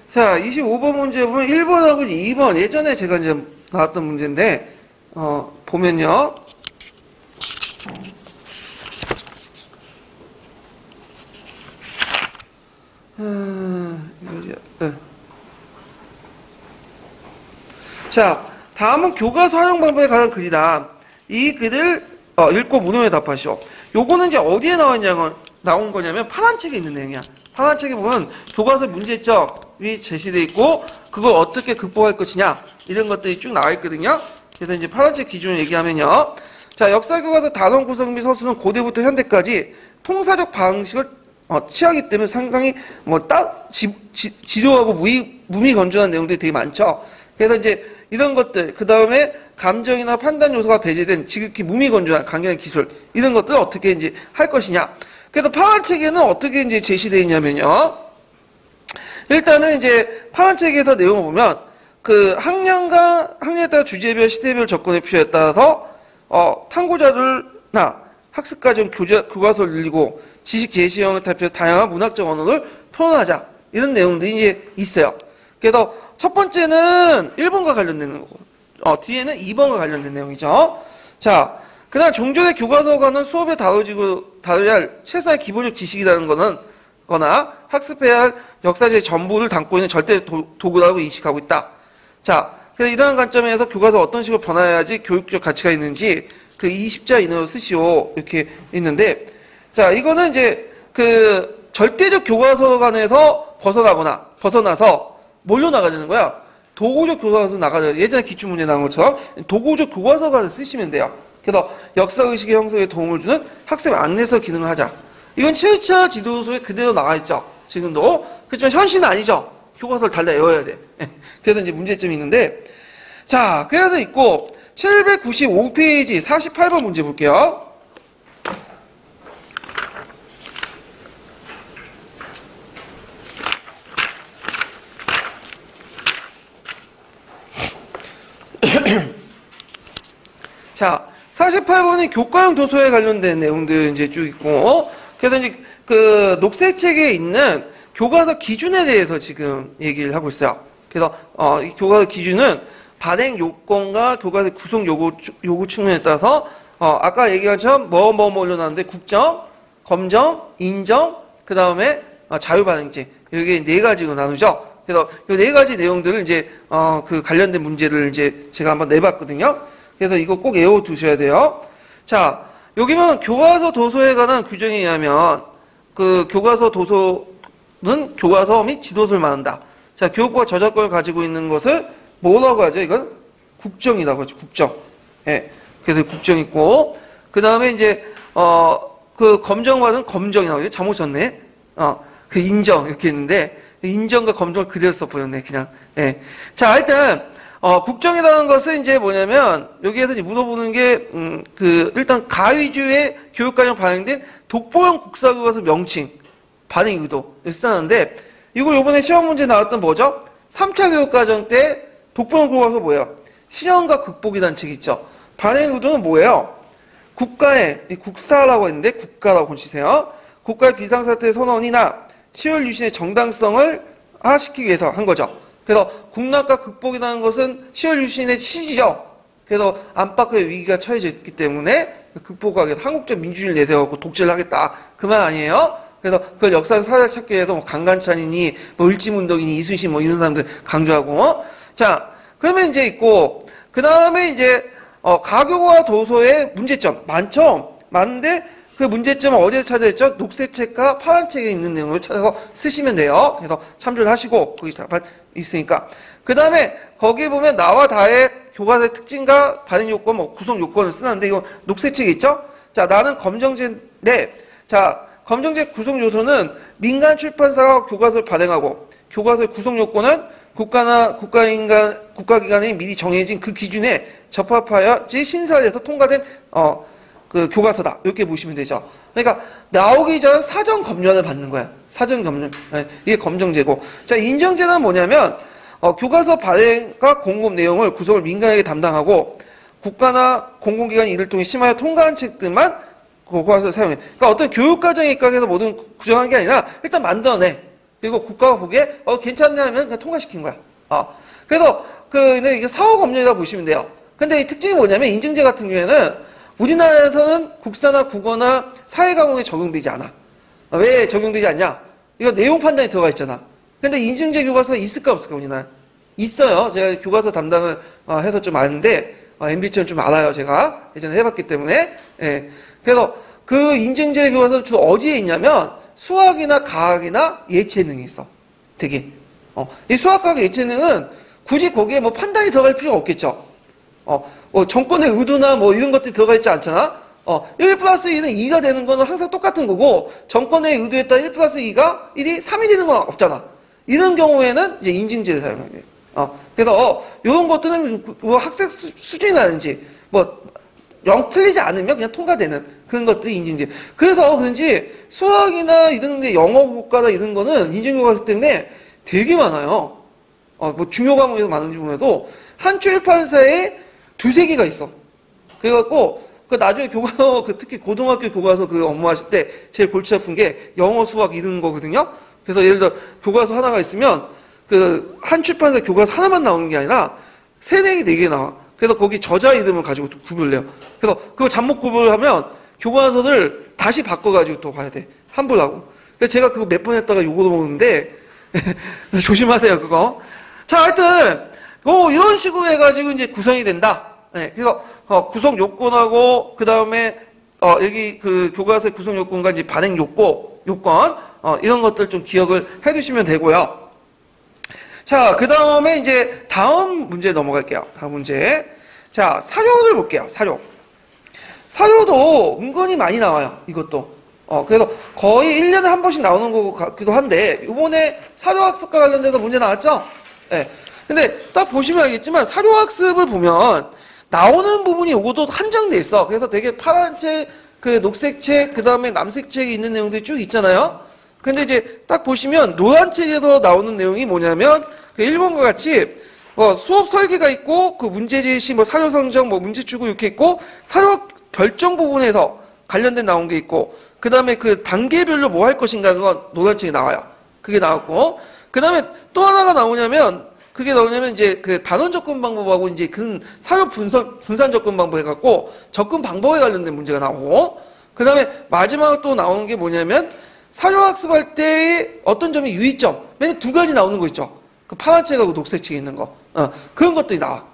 자, 25번 문제 보면 1번하고 2번 예전에 제가 이제 나왔던 문제인데 보면요. 자, 다음은 교과서 활용 방법에 관한 글이다. 이 글을 읽고 문헌에 답하시오. 요거는 이제 어디에 나온 거냐면 파란 책에 있는 내용이야. 파란 책에 보면 교과서 문제점이 제시되어 있고 그걸 어떻게 극복할 것이냐 이런 것들이 쭉 나와 있거든요. 그래서 이제 파란 책 기준을 얘기하면요. 자, 역사교과서 단원 구성 및 서술은 고대부터 현대까지 통사적 방식을 취하기 때문에 상당히 지도하고 무미건조한 내용들이 되게 많죠. 그래서 이제 이런 것들, 그 다음에 감정이나 판단 요소가 배제된 지극히 무미건조한 강경한 기술, 이런 것들을 어떻게 이제 할 것이냐. 그래서 파란 책에는 어떻게 이제 제시되어 있냐면요. 일단은 이제 파란 책에서 내용을 보면, 그 학년에 따라 주제별, 시대별 접근의 필요에 따라서, 탐구자들나 학습과정 교과서를 늘리고 지식 제시형을 대표 다양한 문학적 언어를 표현하자. 이런 내용들이 이제 있어요. 그래서 첫 번째는 1번과 관련된 거고, 뒤에는 2번과 관련된 내용이죠. 자, 그다음 종전의 교과서과는 수업에 다루어야 할 최소한의 기본적 지식이라는 거나 학습해야 할 역사적의 전부를 담고 있는 절대 도구라고 인식하고 있다. 자, 그래서 이러한 관점에서 교과서 어떤 식으로 변화해야지 교육적 가치가 있는지 그 20자 이내로 쓰시오 이렇게 있는데, 자, 이거는 이제 그 절대적 교과서관에서 벗어나서 뭘로 나가야 되는 거야? 도구적 교과서 나가야 돼. 예전에 기출문제 나온 것처럼 도구적 교과서관을 쓰시면 돼요. 그래서 역사의식의 형성에 도움을 주는 학습 안내서 기능을 하자. 이건 7차 지도서에 그대로 나와 있죠. 지금도. 그렇지만 현실은 아니죠. 교과서를 달라 외워야 돼. 그래서 이제 문제점이 있는데, 자, 그래서 있고 795페이지 48번 문제 볼게요. 자, 48번이 교과형 도서에 관련된 내용들 이제 쭉 있고, 그래서 이제 그 녹색책에 있는 교과서 기준에 대해서 지금 얘기를 하고 있어요. 그래서 이 교과서 기준은 발행 요건과 교과서 구성 요구 측면에 따라서 아까 얘기한 것처럼 뭐 올려놨는데 국정, 검정, 인정, 그 다음에 자유발행제 이게 네 가지로 나누죠. 그래서 이 네 가지 내용들을 이제 그 관련된 문제를 이제 제가 한번 내봤거든요. 그래서 이거 꼭 외워두셔야 돼요. 자, 여기는 교과서 도서에 관한 규정에 의하면 그 교과서 도서는 교과서 및 지도서를 말한다. 자, 교육부가 저작권을 가지고 있는 것을 뭐라고 하죠? 이건 국정이라고 하죠. 국정. 예. 그래서 국정 있고, 그 다음에 이제 그 검정받은 검정이라고 하죠. 잘못 쳤네. 그 인정 이렇게 했는데 인정과 검정을 그대로 써버렸네. 그냥. 예. 자, 하여튼 국정이라는 것은 이제 뭐냐면, 여기에서 이제 물어보는 게, 일단 가위주의 교육과정 발행된 독보형 국사교과서 명칭, 발행 의도를 쓰는데, 이거 요번에 시험 문제 나왔던 뭐죠? 3차 교육과정 때 독보형 교과서 뭐예요? 실현과 극복이라는 책 있죠? 발행 의도는 뭐예요? 국가의, 국사라고 했는데, 국가라고 고치세요. 국가의 비상사태 선언이나 시월 유신의 정당성을 하시키기 위해서 한 거죠. 그래서 국난과 극복이라는 것은 시월 유신의 취지죠. 그래서 안팎의 위기가 처해져 있기 때문에 극복하기 위해서 한국적 민주주의를 내세워갖고 독재를 하겠다. 그 말 아니에요? 그래서 그걸 역사에서 사례를 찾기 위해서 뭐 강간찬이니 뭐 을지문덕이니 이순신 뭐 이런 사람들 강조하고. 자, 그러면 이제 있고, 그 다음에 이제 가교과 도서의 문제점 많죠? 많은데 그 문제점은 어디에 찾아 있죠? 녹색 책과 파란 책에 있는 내용을 찾아서 쓰시면 돼요. 그래서 참조를 하시고 거기 있으니까. 그 다음에 거기에 보면 나와 다의 교과서의 특징과 발행 요건, 뭐 구성 요건을 쓰는데 이건 녹색 책에 있죠? 자, 나는 검정제인데, 자, 검정제 구성 요소는 민간 출판사가 교과서를 발행하고 교과서의 구성 요건은 국가기관이 미리 정해진 그 기준에 적합하여지 심사를 해서 통과된 그 교과서다. 이렇게 보시면 되죠. 그러니까 나오기 전 사전 검열을 받는 거야. 사전 검열. 네, 이게 검정제고. 자, 인정제는 뭐냐면 교과서 발행과 공급 내용을 구성을 민간에게 담당하고 국가나 공공기관이 이를 통해 심하여 통과한 책들만 교과서를 사용해. 그러니까 어떤 교육과정에 입각해서 모든 구정한 게 아니라 일단 만들어내. 그리고 국가가 보기에 괜찮냐 하면 그냥 통과시킨 거야. 그래서 이게 사후 검열이라고 보시면 돼요. 근데 이 특징이 뭐냐면 인증제 같은 경우에는 우리나라에서는 국사나 국어나 사회과목에 적용되지 않아. 왜 적용되지 않냐? 이거 내용 판단이 들어가 있잖아. 근데 인증제 교과서가 있을까 없을까 우리나라? 있어요. 제가 교과서 담당을 해서 좀 아는데 MB처럼 좀 알아요. 제가 예전에 해봤기 때문에. 예. 그래서 그 인증제 교과서는 주로 어디에 있냐면 수학이나 과학이나 예체능이 있어. 되게. 이 수학과 예체능은 굳이 거기에 뭐 판단이 들어갈 필요가 없겠죠. 정권의 의도나 뭐 이런 것들이 들어가 있지 않잖아? 1 플러스 2는 2가 되는 거는 항상 똑같은 거고, 정권의 의도에 따라 1 플러스 2가 1이 3이 되는 건 없잖아. 이런 경우에는 이제 인증제를 사용해야 돼. 그래서, 이런 것들은 뭐 학생 수준이라든지, 영 틀리지 않으면 그냥 통과되는 그런 것들이 인증제. 그래서 그런지 수학이나 이런 게 영어 국가나 이런 거는 인증교과서 때문에 되게 많아요. 뭐 중요 과목에서 많은지 몰라도 한 출판사에 두세 개가 있어. 그래갖고, 나중에 교과서, 특히 고등학교 교과서 업무하실 때 제일 골치 아픈 게 영어, 수학 이런 거거든요? 그래서 예를 들어 교과서 하나가 있으면 그 한 출판사 교과서 하나만 나오는 게 아니라 세네개, 네개 나와. 그래서 거기 저자 이름을 가지고 또 구분을 해요. 그래서 그거 잠목 구분하면 교과서를 다시 바꿔가지고 또 가야 돼. 환불하고. 그래서 제가 그거 몇 번 했다가 욕을 먹는데 조심하세요, 그거. 자, 하여튼 이런 식으로 해가지고 이제 구성이 된다. 네, 그래서 구성 요건하고 그 다음에 여기 그 교과서의 구성 요건과 이제 발행 요건 이런 것들 좀 기억을 해두시면 되고요. 자, 그 다음에 이제 다음 문제 넘어갈게요. 다음 문제. 자, 사료를 볼게요. 사료도 은근히 많이 나와요. 이것도. 그래서 거의 1년에 한 번씩 나오는 것 같기도 한데, 이번에 사료학습과 관련돼서 문제 나왔죠? 네. 근데 딱 보시면 알겠지만, 사료학습을 보면, 나오는 부분이 요것도 한정돼 있어. 그래서 되게 파란 책, 그 녹색 책, 그 다음에 남색 책이 있는 내용들이 쭉 있잖아요? 근데 이제 딱 보시면, 노란 책에서 나오는 내용이 뭐냐면, 그 1번과 같이, 수업 설계가 있고, 그 문제 제시, 사료 선정, 문제 추구 이렇게 있고, 사료 결정 부분에서 관련된 나온 게 있고, 그 다음에 그 단계별로 뭐 할 것인가, 그건 노란 책에 나와요. 그게 나왔고, 그 다음에 또 하나가 나오냐면, 이제 그 단원 접근 방법하고 이제 그 사료 분산 접근 방법 해갖고 접근 방법에 관련된 문제가 나오고, 그 다음에 마지막으로 또 나오는 게 뭐냐면, 사료학습할 때 어떤 점이 유의점, 맨 두 가지 나오는 거 있죠. 그 파란 책하고 녹색 책에 있는 거. 그런 것들이 나와.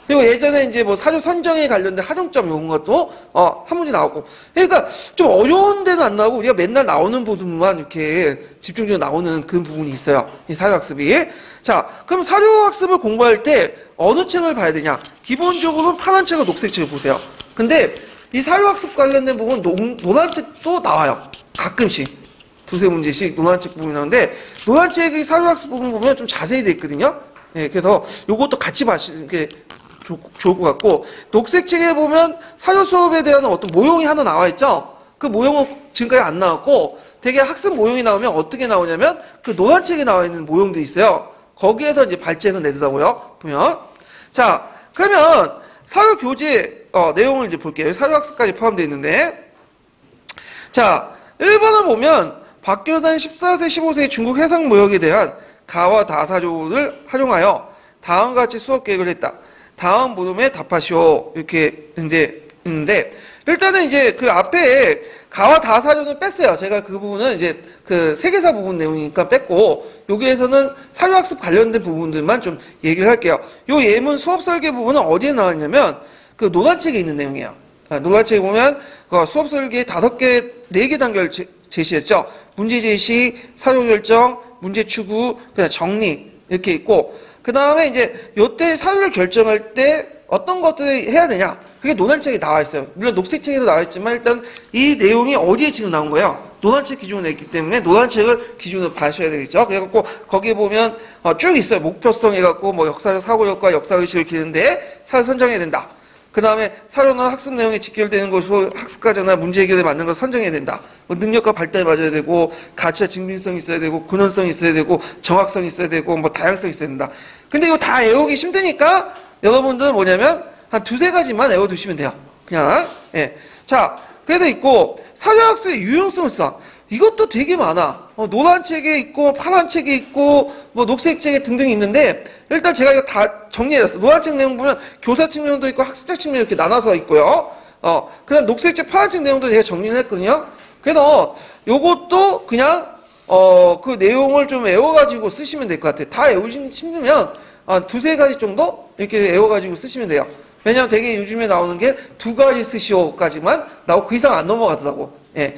그리고 예전에 이제 사료 선정에 관련된 활용점 이런 것도 한 문제 나오고. 그러니까 좀 어려운 데는 안 나오고 우리가 맨날 나오는 부분만 이렇게 집중적으로 나오는 그런 부분이 있어요. 이 사료학습이. 자, 그럼 사료학습을 공부할 때 어느 책을 봐야 되냐? 기본적으로는 파란 책과 녹색 책을 보세요. 근데 이 사료학습 관련된 부분 노란 책도 나와요. 가끔씩. 두세 문제씩 노란 책 부분이 나오는데 노란 책의 사료학습 부분 보면 좀 자세히 돼 있거든요. 예, 그래서 요것도 같이 봐주시는 게 좋을 것 같고, 녹색 책에 보면 사료 수업에 대한 어떤 모형이 하나 나와 있죠? 그 모형은 지금까지 안 나왔고, 되게 학습 모형이 나오면 어떻게 나오냐면, 그 노란 책에 나와 있는 모형도 있어요. 거기에서 이제 발제해서 내더라고요, 보면. 자, 그러면 사료 교재, 내용을 이제 볼게요. 사료 학습까지 포함되어 있는데. 자, 1번을 보면, 박교단 14세, 15세의 중국 해상 무역에 대한 가와 다사조를 활용하여 다음과 같이 수업 계획을 했다. 다음 물음에 답하시오. 이렇게 이제 있는데, 일단은 이제 그 앞에 가와 다사조는 뺐어요. 제가 그 부분은 이제 그 세계사 부분 내용이니까 뺐고, 여기에서는 사료학습 관련된 부분들만 좀 얘기를 할게요. 요 예문 수업 설계 부분은 어디에 나왔냐면, 그 노란 책에 있는 내용이에요. 노란 책에 보면, 그 수업 설계 5개, 4개 단계를 제시했죠. 문제 제시, 사료 결정, 문제 추구, 그다음 정리 이렇게 있고, 그 다음에 이제 요때 사료를 결정할 때 어떤 것들을 해야 되냐, 그게 노란책에 나와 있어요. 물론 녹색책에도 나와 있지만 일단 이 내용이 어디에 지금 나온 거예요? 노란책 기준으로 냈기 때문에 노란책을 기준으로 봐셔야 되겠죠. 그래갖고 거기에 보면 쭉 있어요. 목표성 해갖고 역사적 사고력과 역사의식을 기르는데 사료 선정해야 된다. 그 다음에 사료나 학습 내용에 직결되는 것으로 학습과제나 문제 해결에 맞는 걸 선정해야 된다. 능력과 발달에 맞아야 되고, 가치와 증빙성이 있어야 되고, 근원성이 있어야 되고, 정확성이 있어야 되고, 다양성이 있어야 된다. 근데 이거 다 외우기 힘드니까 여러분들은 뭐냐면 한 2-3가지만 외워두시면 돼요. 그냥. 예. 자, 그래도 있고, 사료학습의 유용성을 써. 이것도 되게 많아. 노란 책에 있고, 파란 책에 있고, 녹색 책에 등등 있는데, 일단 제가 이거 다 정리해놨어. 노란 책 내용 보면 교사 측면도 있고, 학습적 측면 이렇게 나눠서 있고요. 그 다음 녹색 책, 파란 책 내용도 제가 정리를 했거든요. 그래서 요것도 그냥, 그 내용을 좀 외워가지고 쓰시면 될 것 같아요. 다 외우시면 힘들면, 2-3가지 정도? 이렇게 외워가지고 쓰시면 돼요. 왜냐면 되게 요즘에 나오는 게 2가지 쓰시오까지만 나오고 그 이상 안 넘어가더라고. 예.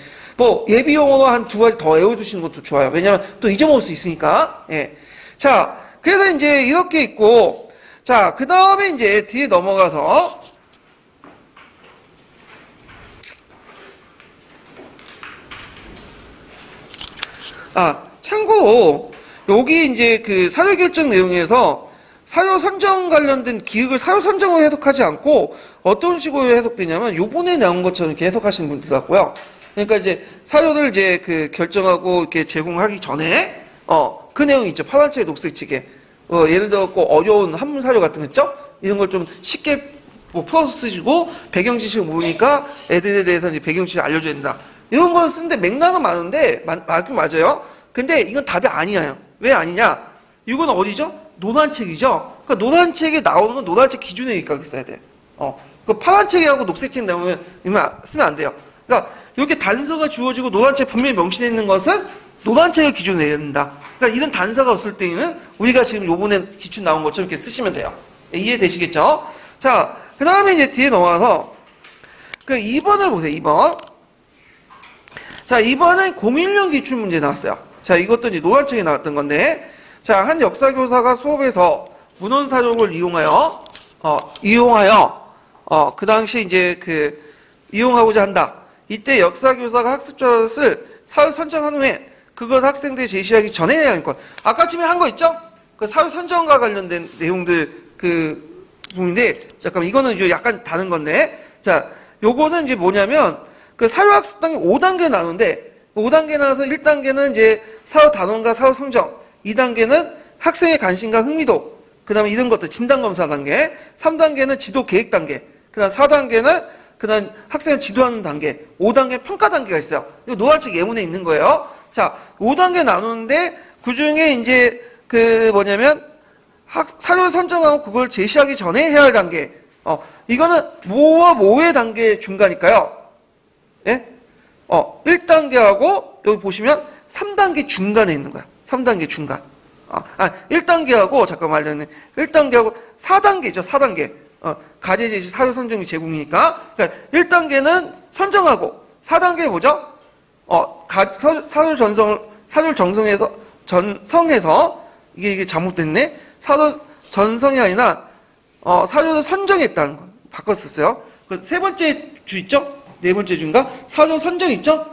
예비 용어로 한 2가지 더 외워두시는 것도 좋아요. 왜냐면 또 잊어먹을 수 있으니까. 예. 자, 그래서 이제 이렇게 있고, 자, 그 다음에 이제 뒤에 넘어가서, 참고로, 여기 이제 그 사료 결정 내용에서 사료 선정 관련된 기획을 사료 선정으로 해석하지 않고 어떤 식으로 해석되냐면 요번에 나온 것처럼 이렇게 해석하시는 분들 같고요. 그러니까 이제 사료를 이제 그 결정하고 이렇게 제공하기 전에 그 내용이 있죠. 파란 책에 녹색 책에 예를 들어 어려운 한문 사료 같은 거 있죠. 이런 걸 좀 쉽게 풀어서 쓰시고 배경 지식을 모르니까 애들에 대해서 이제 배경 지식을 알려줘야 된다. 이런 걸 쓰는데 맥락은 많은데 맞긴 맞아요. 근데 이건 답이 아니에요. 왜 아니냐? 이건 어디죠? 노란책이죠. 그러니까 노란책에 나오는 건 노란책 기준의 일각이 써야 돼. 그 파란책하고 녹색책 나오면 쓰면 안 돼요. 그러니까 이렇게 단서가 주어지고 노란책 분명히 명시되어 있는 것은 노란책을 기준으로 내야 된다. 그러니까 이런 단서가 없을 때는 우리가 지금 요번에 기출 나온 것처럼 이렇게 쓰시면 돼요. 이해되시겠죠? 자, 그 다음에 이제 뒤에 넘어가서 그 2번을 보세요. 2번. 자, 2번은 01년 기출 문제 나왔어요. 자, 이것도 이제 노란책에 나왔던 건데, 자, 한 역사교사가 수업에서 문헌사록을 이용하여, 그 당시 이제 이용하고자 한다. 이때 역사교사가 학습자를 사회 선정한 후에 그것을 학생들이 제시하기 전에 해야 할 것. 아까 처음에 한 거 있죠? 그 사회 선정과 관련된 내용들 부분인데, 잠깐만, 이거는 이제 약간 다른 건데, 자, 요거는 이제 뭐냐면, 그 사회학습단계 5단계 나누는데, 5단계 나눠서 1단계는 이제 사회 단원과 사회 성적, 2단계는 학생의 관심과 흥미도, 그 다음에 이런 것들, 진단검사 단계, 3단계는 지도 계획 단계, 그 다음 4단계는 그 다음 학생을 지도하는 단계, 5단계 평가 단계가 있어요. 이거 노란책 예문에 있는 거예요. 자, 5단계 나누는데, 그 중에 이제 사료 선정하고 그걸 제시하기 전에 해야 할 단계. 이거는 뭐와 뭐의 단계 중간일까요? 예? 1단계하고 여기 보시면 3단계 중간에 있는 거야. 3단계 중간. 1단계하고 잠깐만 말렸네. 1단계하고 4단계죠. 4단계. 가제 제시 사료 선정이 제공이니까. 그러니까 1단계는 선정하고 4단계 뭐죠? 사료 전성해서 이게 잘못됐네. 사료 전성이 아니라 사료를 선정했다는 거 바꿨었어요. 그 세 번째 주 있죠? 네 번째 주인가? 사료 선정 있죠?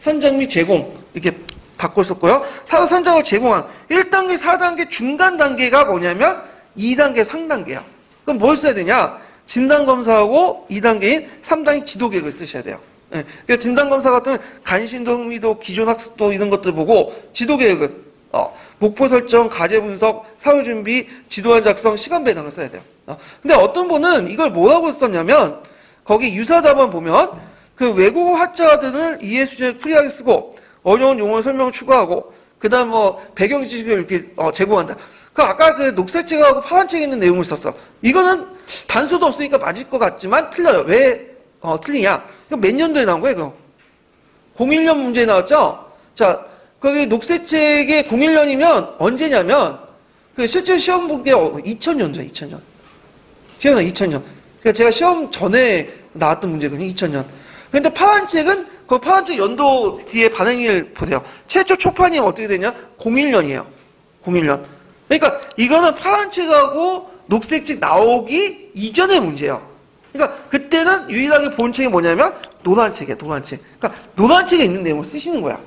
선정 및 제공 이렇게 바꿨었고요. 사료 선정을 제공한 1단계, 4단계 중간 단계가 뭐냐면 2단계, 3단계야. 그럼 뭘 써야 되냐? 진단검사하고 2단계인 3단계 지도계획을 쓰셔야 돼요. 예. 그러니까 진단검사 같은 관심도, 흥미도, 기존 학습도 이런 것들 보고 지도계획은 목표 설정, 과제 분석, 사후 준비, 지도안 작성, 시간 배당을 써야 돼요. 근데 어떤 분은 이걸 뭐라고 썼냐면 거기 유사답안 보면 그 외국어 화자들을 이해 수준을 풀이하게 쓰고 어려운 용어 설명 추가하고 그다음 배경 지식을 이렇게 제공한다. 그 아까 그 녹색책하고 파란책에 있는 내용을 썼어. 이거는 단서도 없으니까 맞을 것 같지만 틀려요. 왜 틀리냐? 이거 몇 년도에 나온 거예요, 이거? 01년 문제에 나왔죠? 자, 거기 녹색책에 01년이면 언제냐면 그 실제 시험 본 게 2000년도야, 2000년. 기억나, 2000년. 그러니까 제가 시험 전에 나왔던 문제거든요, 2000년. 근데 파란책은 그 파란책 연도 뒤에 반응일 보세요. 최초 초판이 어떻게 되냐? 01년이에요. 01년. 그러니까 이거는 파란책하고 녹색책 나오기 이전의 문제예요. 그러니까 그때는 유일하게 본 책이 뭐냐면 노란책이야, 노란책. 그러니까 노란책에 있는 내용을 쓰시는 거야.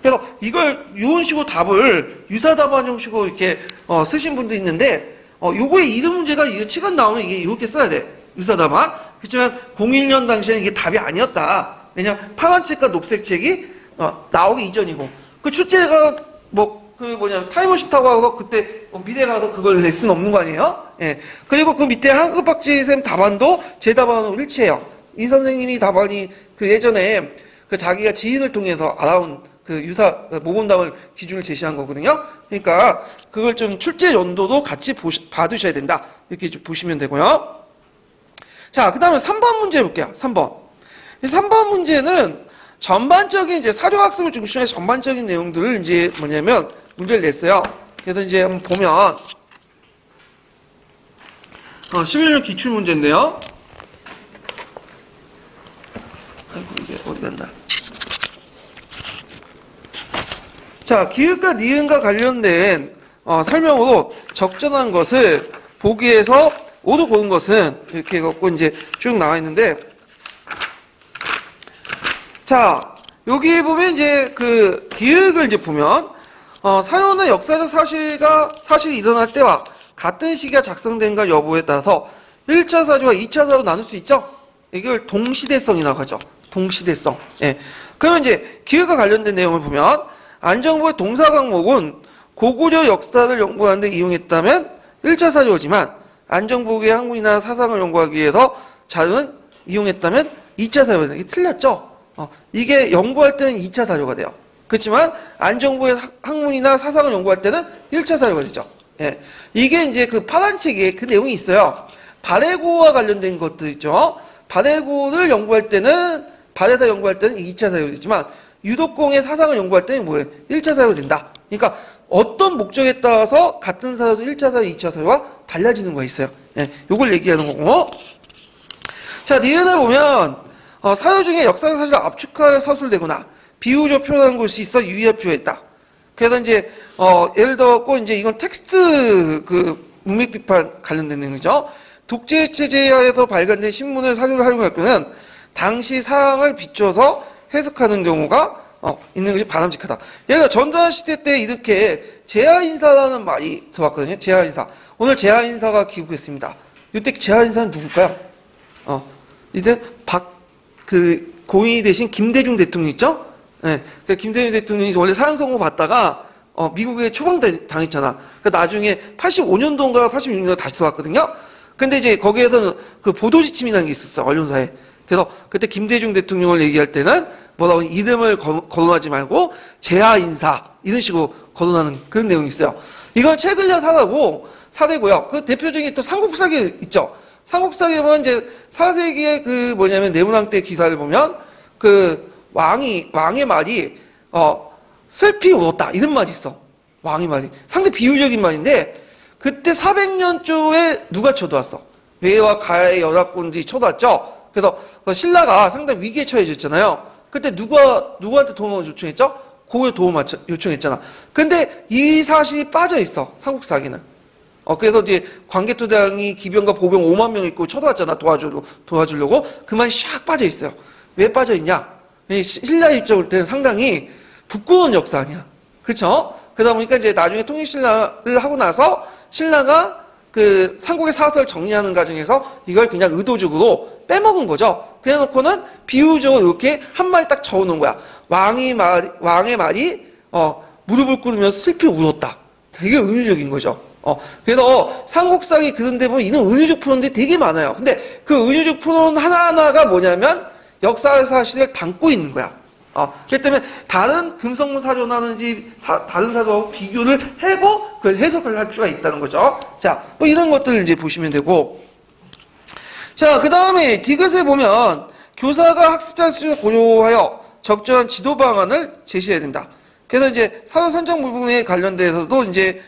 그래서 이걸 이런 식으로 답을 유사답안 형식으로 이렇게 쓰신 분도 있는데 요거의 이름 문제가 이거 시간 나오면 이게 이렇게 써야 돼. 유사답안. 그렇지만 01년 당시에는 이게 답이 아니었다. 왜냐면 파란책과 녹색책이 나오기 이전이고 그 출제가 타임머신 타고 가서 그때 미대 가서 그걸 낼 수는 없는 거 아니에요? 예. 그리고 그 밑에 한국박지 쌤 답안도 제 답안하고 일치해요. 이 선생님이 답안이 그 예전에 그 자기가 지인을 통해서 알아온 그 모범답을 기준을 제시한 거거든요. 그러니까 그걸 좀 출제 연도도 같이 봐두셔야 된다. 이렇게 좀 보시면 되고요. 자, 그 다음에 3번 문제 볼게요. 3번. 3번 문제는 전반적인 이제 사료학습을 중심으로 해서 전반적인 내용들을 이제 뭐냐면 문제를 냈어요. 그래서 이제 한번 보면 11년 기출 문제인데요. 아이고, 이게 어디 갔나? 자, 기읍과 니은과 관련된 설명으로 적절한 것을 보기에서 오도 고른 것은 이렇게 갖고 이제 쭉 나와 있는데, 자, 여기 보면 이제 그 기획을 이제 보면, 사료는 역사적 사실이 일어날 때와 같은 시기가 작성된가 여부에 따라서 1차 사료와 2차 사료로 나눌 수 있죠? 이걸 동시대성이라고 하죠. 동시대성. 예. 그러면 이제 기획과 관련된 내용을 보면, 안정부의 동사 강목은 고구려 역사를 연구하는 데 이용했다면 1차 사료지만, 안정부의 학문이나 사상을 연구하기 위해서 자료는 이용했다면 2차 사료다. 이게 틀렸죠? 이게 연구할 때는 2차 사료가 돼요. 그렇지만 안정부의 학문이나 사상을 연구할 때는 1차 사료가 되죠. 예. 이게 이제 그 파란 책에 그 내용이 있어요. 발해고와 관련된 것들 있죠. 발해고를 연구할 때는, 발해사 연구할 때는 2차 사료가 되지만, 유독공의 사상을 연구할 때는 뭐예요? 1차 사료가 된다. 그러니까 어떤 목적에 따라서 같은 사료도 1차 사료, 2차 사료가 달라지는 거가 있어요. 예. 요걸 얘기하는 거고. 자, 니은을 보면, 사료 중에 역사적 사실을 압축할 서술되거나, 비유적 표현하는 것이 있어 유의할 필요가 있다. 그래서 이제, 예를 들었고, 이제 이건 텍스트 문맥비판 관련된 내용이죠. 독재체제하에서 발간된 신문을 사료를 활용할 경우는 당시 사항을 비춰서 해석하는 경우가 있는 것이 바람직하다. 예를 들어 전두환 시대 때 이렇게 제하인사라는 말이 들어왔거든요. 제하인사. 오늘 제하인사가 귀국했습니다. 이때 제하인사는 누굴까요? 이때 고인이 되신 김대중 대통령 있죠? 네. 그러니까 김대중 대통령이 원래 사형선고 받다가 미국에 처방당했잖아. 그러니까 나중에 85년도인가 86년도 다시 들어왔거든요. 근데 이제 거기에서는 그 보도지침이라는 게 있었어, 언론사에. 그래서 그때 김대중 대통령을 얘기할 때는 뭐라고 이름을 거론하지 말고 제하인사 이런 식으로 거론하는 그런 내용이 있어요. 이건 최근년 사례고요. 그 대표적인 또 삼국사기 있죠. 삼국사기 보면 이제 4세기의 뭐냐면 내문왕 때 기사를 보면 왕의 말이 슬피 울었다 이런 말이 있어. 왕의 말이 상당히 비유적인 말인데 그때 400년 초에 누가 쳐들어왔어? 외와 가의 연합군들이 쳐들어왔죠. 그래서 신라가 상당히 위기에 처해졌잖아요. 그때 누구한테 도움을 요청했죠? 고구려 도움을 요청했잖아. 근데 이 사실이 빠져 있어. 삼국사기는. 그래서 이제 광개토당이 기병과 보병 5만 명 있고 쳐들어왔잖아. 도와주려고. 그 말이 샥 빠져 있어요. 왜 빠져 있냐? 신라의 입장을 볼 때는 상당히 부끄러운 역사 아니야. 그렇죠? 그러다 보니까 이제 나중에 통일신라를 하고 나서 신라가 삼국의 사설을 정리하는 과정에서 이걸 그냥 의도적으로 빼먹은 거죠. 그래 놓고는 비유적으로 이렇게 한 마디 딱 적어놓은 거야. 왕의 말이 무릎을 꿇으면서 슬피 울었다. 되게 은유적인 거죠. 그래서 삼국사기 그런 데 보면 이런 은유적 프로인데 되게 많아요. 근데 그 은유적 프로는 하나하나가 뭐냐면 역사 사실을 담고 있는 거야. 그렇기 때문에 다른 금성문 사조나든지 다른 사조하고 비교를 해고 그 해석을 할 필요가 있다는 거죠. 자, 뭐 이런 것들을 이제 보시면 되고. 자, 그 다음에 디귿에 보면 교사가 학습자 수준을 고려하여 적절한 지도 방안을 제시해야 된다. 그래서 이제 사조 선정 부분에 관련돼서도 이제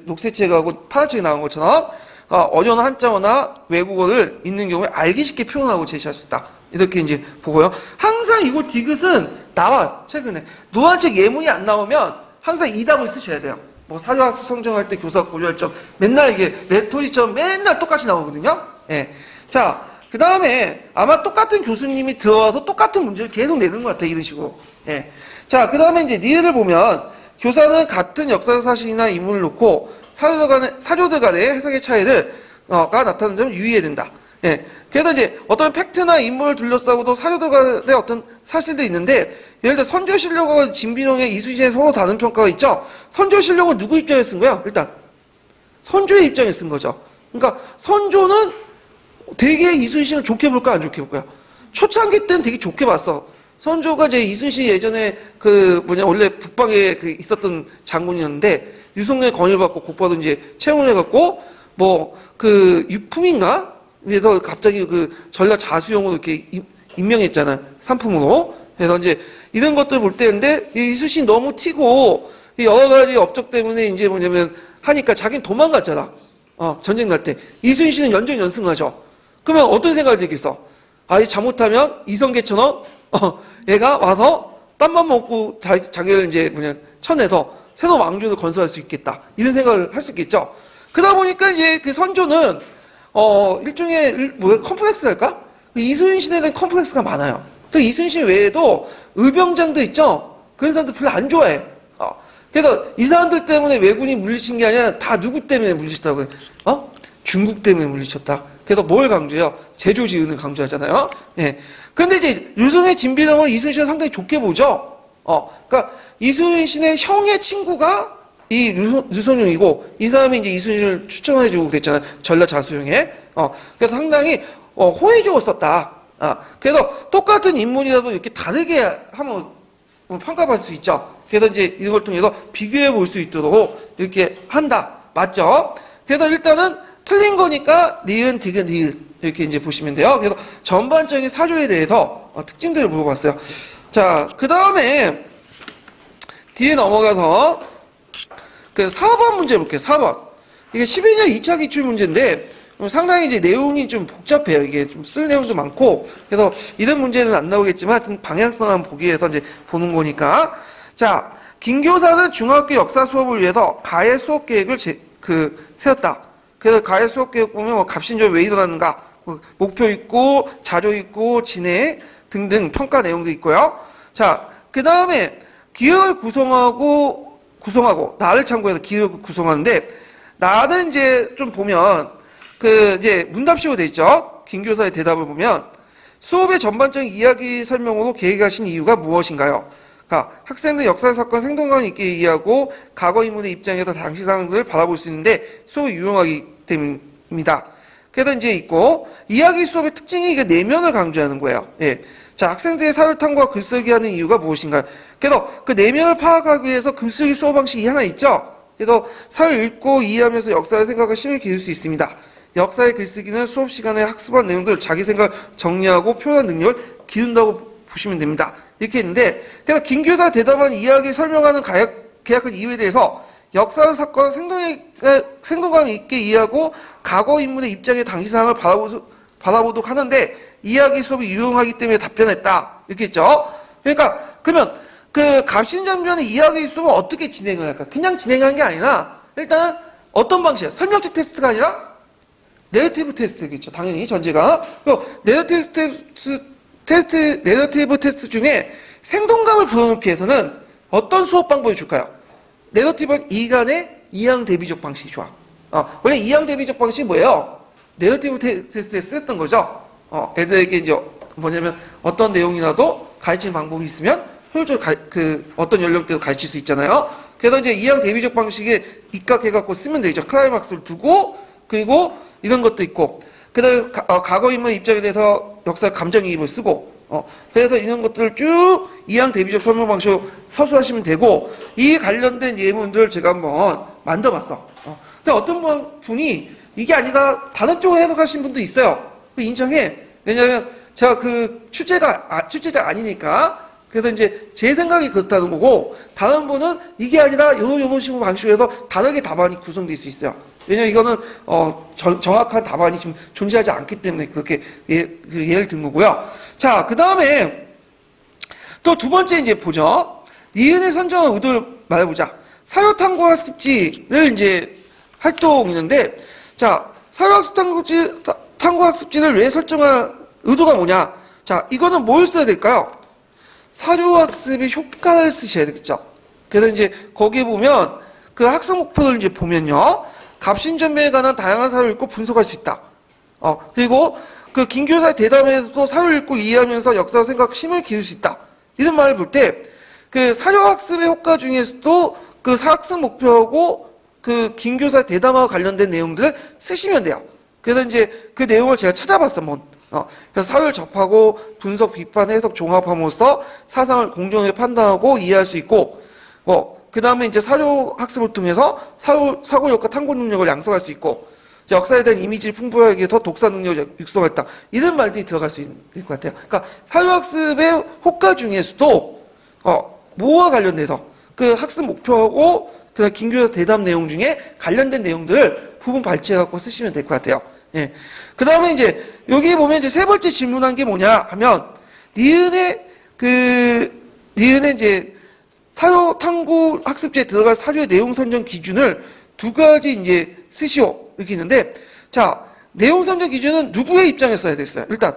녹색책하고 파란책이 나온 것처럼 어려운 한자어나 외국어를 있는 경우에 알기 쉽게 표현하고 제시할 수 있다. 이렇게 이제 보고요. 항상 이거 디귿은 나와, 최근에. 노란책 예문이 안 나오면 항상 이 답을 쓰셔야 돼요. 뭐 사조학습 성정할 때 교사 고려할 점, 맨날 이게 레토리처럼 맨날 똑같이 나오거든요. 예. 자, 그 다음에 아마 똑같은 교수님이 들어와서 똑같은 문제를 계속 내는 것 같아요. 이런 식으로. 예. 자, 그 다음에 이제 니을을 보면 교사는 같은 역사적 사실이나 인물을 놓고 사조들 간의 해석의 차이를, 가 나타나는 점을 유의해야 된다. 예. 그래서 이제 어떤 팩트나 인물을 둘러싸고도 사조들 간의 어떤 사실들이 있는데, 예를 들어 선조실록과 진비령의 이순신의 서로 다른 평가가 있죠? 선조실록은 누구 입장에 쓴 거야? 일단. 선조의 입장에 쓴 거죠. 그러니까 선조는 되게 이순신을 좋게 볼까, 안 좋게 볼까요? 초창기 때는 되게 좋게 봤어. 선조가 이제 이순신 예전에 원래 북방에 있었던 장군이었는데, 유성룡의 건의를 받고 곧바로 이제 채용을 해갖고, 유품인가? 그래서 갑자기 전라 자수용으로 이렇게 임명했잖아. 상품으로. 그래서 이제 이런 것들 볼 때인데, 이순신 너무 튀고, 여러 가지 업적 때문에 이제 뭐냐면 하니까 자기는 도망갔잖아. 전쟁 날 때. 이순신은 연승하죠. 그러면 어떤 생각이 들겠어? 잘못하면 이성계처럼, 얘가 와서 땀만 먹고 자기를 이제 쳐내서 새로운 왕조를 건설할 수 있겠다. 이런 생각을 할 수 있겠죠. 그러다 보니까 이제 그 선조는, 일종의, 컴플렉스랄까? 이순신에 대한 컴플렉스가 많아요. 또 이순신 외에도 의병장도 있죠? 그런 사람들 별로 안 좋아해. 그래서 이 사람들 때문에 왜군이 물리친 게 아니라 다 누구 때문에 물리쳤다고 해? 중국 때문에 물리쳤다. 그래서 뭘 강조해요? 제조지은을 강조하잖아요. 예. 그런데 이제 유승의 진비령을 이순신은 상당히 좋게 보죠. 그러니까 이순신의 형의 친구가 이 유성룡이고 이 사람이 이제 이순신을 추천해주고 그랬잖아요. 전라 자수형에. 그래서 상당히 호의적으로 썼다. 그래서 똑같은 인물이라도 이렇게 다르게 하면 평가받을 수 있죠. 그래서 이제 이런 걸 통해서 비교해 볼 수 있도록 이렇게 한다. 맞죠? 그래서 일단은 틀린 거니까 니은, 디귿, 니은 이렇게 이제 보시면 돼요. 그래서 전반적인 사조에 대해서 특징들을 물어봤어요. 자, 그 다음에 뒤에 넘어가서 그 4번 문제 볼게요. 4번. 이게 12년 2차 기출 문제인데 상당히 이제 내용이 좀 복잡해요. 이게 좀 쓸 내용도 많고 그래서 이런 문제는 안 나오겠지만 하여튼 방향성만 보기 위해서 이제 보는 거니까. 자, 김교사는 중학교 역사 수업을 위해서 가해 수업 계획을 세웠다. 그래서 가해 수업 계획 보면 뭐 갑신전 왜 일어나는가, 목표 있고 자료 있고 진행 등등 평가 내용도 있고요. 자, 그 다음에 기억을 구성하고 나를 참고해서 기억을 구성하는데 나는 이제 좀 보면 이제 문답식으로 돼 있죠. 김 교사의 대답을 보면 수업의 전반적인 이야기 설명으로 계획하신 이유가 무엇인가요? 그러니까 학생들 역사 사건 생동감 있게 이해하고 과거 인물의 입장에서 당시 상황들을 바라볼 수 있는데 수업이 유용하기 때문입니다. 그래서 이제 있고 이야기 수업의 특징이 이게 내면을 강조하는 거예요. 예. 자, 학생들의 사회 탐구와 글쓰기 하는 이유가 무엇인가요? 그래서 그 내면을 파악하기 위해서 글쓰기 수업 방식이 하나 있죠. 그래서 사회를 읽고 이해하면서 역사의 생각을 심을 기울 수 있습니다. 역사의 글쓰기는 수업 시간에 학습한 내용들 자기 생각을 정리하고 표현한 능력을 기른다고 보시면 됩니다. 이렇게 했는데 그래서 김 교사가 대답한 이야기 설명하는 계약한 이유에 대해서 역사 사건 생동감 있게 이해하고 과거 인물의 입장에 당시 상황을 바라보도록 하는데 이야기 수업이 유용하기 때문에 답변했다. 이렇게 했죠. 그러니까 그러면 그 갑신전변의 이야기 수업은 어떻게 진행을 할까? 그냥 진행한 게 아니라 일단은 어떤 방식이야? 설명책 테스트가 아니라 내러티브 테스트겠죠. 당연히 전제가. 내러티브 테스트 중에 생동감을 불어넣기 위해서는 어떤 수업 방법이 줄까요? 내러티브 이간의 이항 대비적 방식이 좋아. 원래 이항 대비적 방식이 뭐예요? 내러티브 테스트에 쓰였던 거죠. 애들에게 이제 뭐냐면 어떤 내용이라도 가르치는 방법이 있으면 효율적으로 어떤 연령대도 가르칠 수 있잖아요. 그래서 이제 이항 대비적 방식에 입각해갖고 쓰면 되죠. 클라이막스를 두고, 그리고 이런 것도 있고, 그 다음에 과거 인물 입장에 대해서 역사 감정이입을 쓰고, 그래서 이런 것들을 쭉 이항 대비적 설명 방식으로 서술하시면 되고, 이 관련된 예문들을 제가 한번 만들어봤어. 근데 어떤 분이 이게 아니다, 다른 쪽으로 해석하신 분도 있어요. 인정해. 왜냐면 제가 출제자 아니니까. 그래서 이제 제 생각이 그렇다는 거고 다른 분은 이게 아니라 요런 식으로 방식으로 해서 다르게 답안이 구성될 수 있어요. 왜냐면 이거는 정확한 답안이 지금 존재하지 않기 때문에 그렇게 예를 든 거고요. 자, 그 다음에 또 두 번째 이제 보죠. 니은의 선정한 의도를 말해보자. 사료탐구학습지를 이제 활동이는데, 자, 사료탐구학습지를 왜 설정한 의도가 뭐냐? 자, 이거는 뭘 써야 될까요? 사료학습의 효과를 쓰셔야 되겠죠. 그래서 이제 거기에 보면 그 학습 목표를 이제 보면요. 갑신전변에 관한 다양한 사료를 읽고 분석할 수 있다. 그리고 그 김 교사의 대담에서도 사료를 읽고 이해하면서 역사 생각 힘을 기울 수 있다. 이런 말을 볼 때 그 사료학습의 효과 중에서도 그 학습 목표하고 그 김 교사의 대담하고 관련된 내용들을 쓰시면 돼요. 그래서 이제 그 내용을 제가 찾아봤어. 그래서 사회를 접하고 분석, 비판, 해석, 종합함으로써 사상을 공정하게 판단하고 이해할 수 있고, 그 다음에 이제 사료 학습을 통해서 사고력과 탐구 능력을 양성할 수 있고, 역사에 대한 이미지를 풍부하게 해서 독사 능력을 육성했다. 이런 말들이 들어갈 수 있을 것 같아요. 그러니까 사료 학습의 효과 중에서도, 뭐와 관련돼서 그 학습 목표하고 그다음 김교사 대담 내용 중에 관련된 내용들을 부분 발췌해갖고 쓰시면 될 것 같아요. 예. 그 다음에 이제, 여기 보면 이제 세 번째 질문한 게 뭐냐 하면, 니은의 이제, 사료 탐구 학습지에 들어갈 사료의 내용 선정 기준을 두 가지 이제 쓰시오. 이렇게 있는데, 자, 내용 선정 기준은 누구의 입장에서 써야 됐어요? 일단,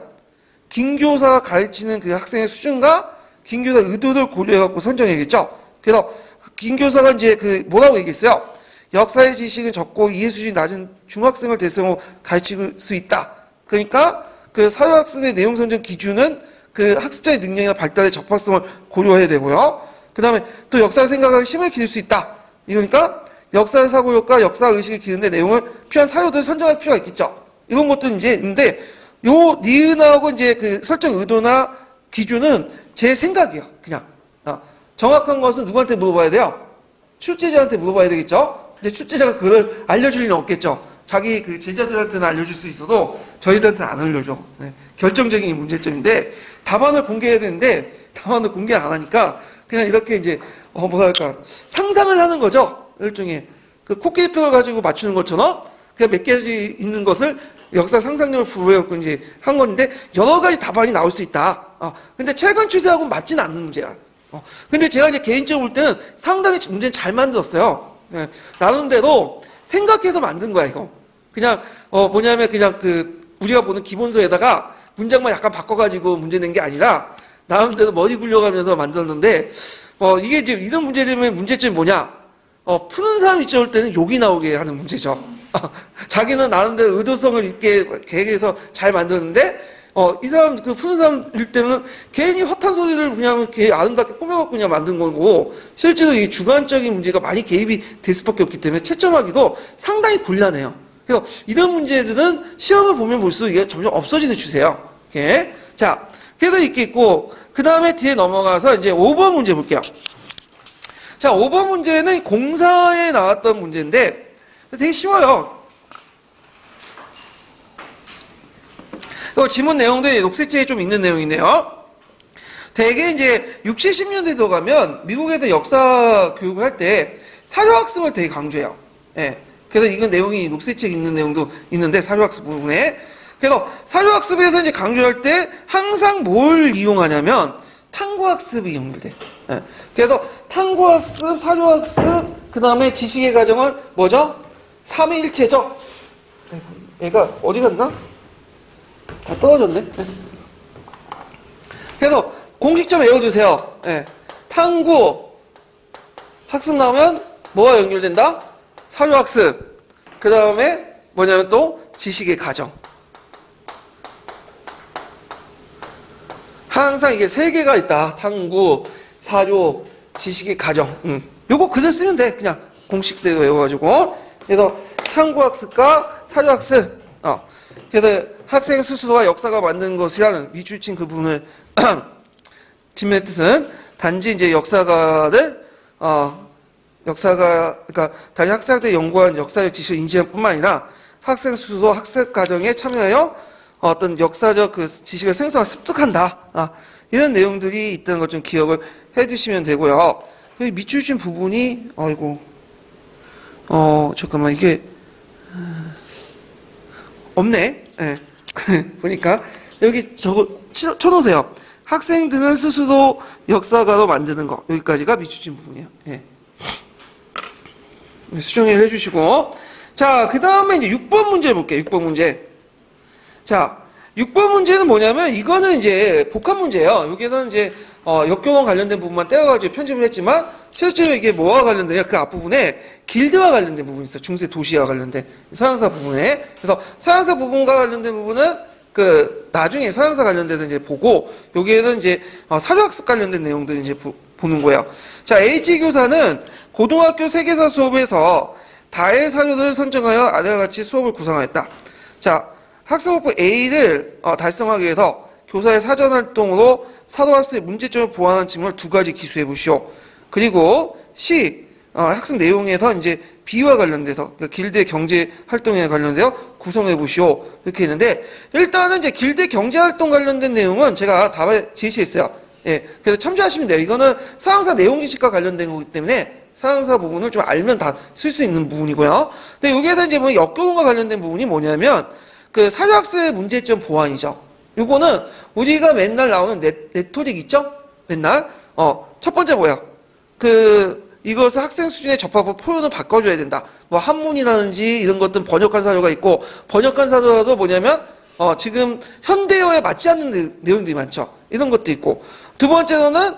김교사가 가르치는 그 학생의 수준과 김교사 의도를 고려해갖고 선정해야겠죠? 그래서, 김교사가 이제 뭐라고 얘기했어요? 역사의 지식은 적고 이해 수준이 낮은 중학생을 대상으로 가르칠 수 있다. 그러니까 그 사회학습의 내용 선정 기준은 그 학습자의 능력이나 발달의 적합성을 고려해야 되고요. 그 다음에 또 역사를 생각하기 힘을 기를 수 있다. 이러니까 역사의 사고력과 역사 의식을 기르는 데 내용을 필요한 사료들을 선정할 필요가 있겠죠. 이런 것도 이제 있는데 요 니은하고 이제 그 설정 의도나 기준은 제 생각이에요. 그냥. 정확한 것은 누구한테 물어봐야 돼요? 출제자한테 물어봐야 되겠죠? 근데 출제자가 그걸 알려줄 리는 없겠죠. 자기 그 제자들한테는 알려줄 수 있어도 저희들한테는 안 알려줘. 네. 결정적인 문제점인데 답안을 공개해야 되는데 답안을 공개 안 하니까 그냥 이렇게 이제 뭐랄까 상상을 하는 거죠. 일종의 그 코끼리표를 가지고 맞추는 것처럼 그냥 몇 가지 있는 것을 역사 상상력을 부여해갖고 이제 한 건데 여러 가지 답안이 나올 수 있다. 근데 최근 추세하고는 맞지는 않는 문제야. 근데 제가 이제 개인적으로 볼 때는 상당히 문제는 잘 만들었어요. 예, 나름대로 생각해서 만든 거야, 이거. 그냥, 뭐냐면 그냥 우리가 보는 기본서에다가 문장만 약간 바꿔가지고 문제 낸 게 아니라 나름대로 머리 굴려가면서 만들었는데, 이게 이제 이런 문제점이 뭐냐? 푸는 사람 입장일 때는 욕이 나오게 하는 문제죠. 자기는 나름대로 의도성을 있게 계획해서 잘 만들었는데, 이 사람, 푸는 사람일 때는 괜히 헛한 소리를 그냥 이렇게 아름답게 꾸며갖고 그냥 만든 거고, 실제로 이 주관적인 문제가 많이 개입이 될 수밖에 없기 때문에 채점하기도 상당히 곤란해요. 그래서 이런 문제들은 시험을 보면 볼수록 이게 점점 없어지는 추세예요. 이렇게. 자, 그래서 이렇게 있고, 그 다음에 뒤에 넘어가서 이제 5번 문제 볼게요. 자, 5번 문제는 공사에 나왔던 문제인데 되게 쉬워요. 지문 내용도 녹색책에 좀 있는 내용이네요. 대개 이제 60, 70년대도 가면 미국에서 역사 교육을 할 때 사료학습을 되게 강조해요. 예. 그래서 이건 내용이 녹색책에 있는 내용도 있는데 사료학습 부분에. 그래서 사료학습에서 이제 강조할 때 항상 뭘 이용하냐면 탐구학습이 연결돼. 예. 그래서 탐구학습, 사료학습, 그 다음에 지식의 과정은 뭐죠? 삼위일체죠. 얘가 어디 갔나? 다 떨어졌네. 그래서 공식 좀 외워두세요. 예. 탐구, 학습 나오면 뭐와 연결된다? 사료학습. 그 다음에 뭐냐면 또 지식의 과정. 항상 이게 세 개가 있다. 탐구, 사료, 지식의 과정. 요거 그대로 쓰면 돼. 그냥 공식대로 외워가지고. 그래서 탐구학습과 사료학습. 그래서 학생 스스로가 역사가 만든 것이라는 위주친 그 부분을 진면의 뜻은 단지 이제 역사가를 그러니까 단지 학생한테 연구한 역사적 지식을 인지할 뿐만 아니라 학생 스스로 학습 과정에 참여하여 어떤 역사적 그 지식을 생성하고 습득한다. 이런 내용들이 있다는 것 좀 기억을 해두시면 되고요. 여기 밑줄 친 부분이 잠깐만 이게 없네. 예. 보니까 여기 저거 쳐놓으세요. 학생들은 스스로 역사가로 만드는 거. 여기까지가 밑줄친 부분이에요. 예. 수정을 해주시고. 자, 그 다음에 이제 6번 문제 볼게요. 6번 문제. 자, 6번 문제는 뭐냐면 이거는 이제 복합 문제예요. 여기에서는 이제 역교원 관련된 부분만 떼어가지고 편집을 했지만 실제로 이게 뭐와 관련되냐 그 앞부분에 길드와 관련된 부분이 있어요. 중세 도시와 관련된 서양사 부분에. 그래서 서양사 부분과 관련된 부분은 나중에 서양사 관련돼서 이제 보고 여기에는 이제 사료학습 관련된 내용들 이제 보는 거예요. 자, H 교사는 고등학교 세계사 수업에서 다의 사료를 선정하여 아래와 같이 수업을 구성하였다. 자, 학습목표 A를 달성하기 위해서 교사의 사전활동으로 사료학습의 문제점을 보완하는 질문을 2가지 기수해 보시오. 그리고 C, 학습 내용에서 이제 B와 관련돼서 그러니까 길드의 경제 활동에 관련되어 구성해 보시오. 이렇게 했는데 일단은 이제 길드 경제 활동 관련된 내용은 제가 답에 제시했어요. 예, 그래서 참조하시면 돼요. 이거는 서양사 내용 지식과 관련된 거기 때문에 서양사 부분을 좀 알면 다 쓸 수 있는 부분이고요. 근데 여기에서 이제 뭐 역교훈과 관련된 부분이 뭐냐면 사료학습의 문제점 보완이죠. 요거는 우리가 맨날 나오는 레토릭 있죠? 맨날 첫 번째 뭐야? 이것을 학생 수준에 접하고 표현을 바꿔줘야 된다. 뭐 한문이라든지 이런 것들은 번역한 사료가 있고 번역한 사료라도 뭐냐면 지금 현대어에 맞지 않는 내용들이 많죠. 이런 것도 있고 두 번째로는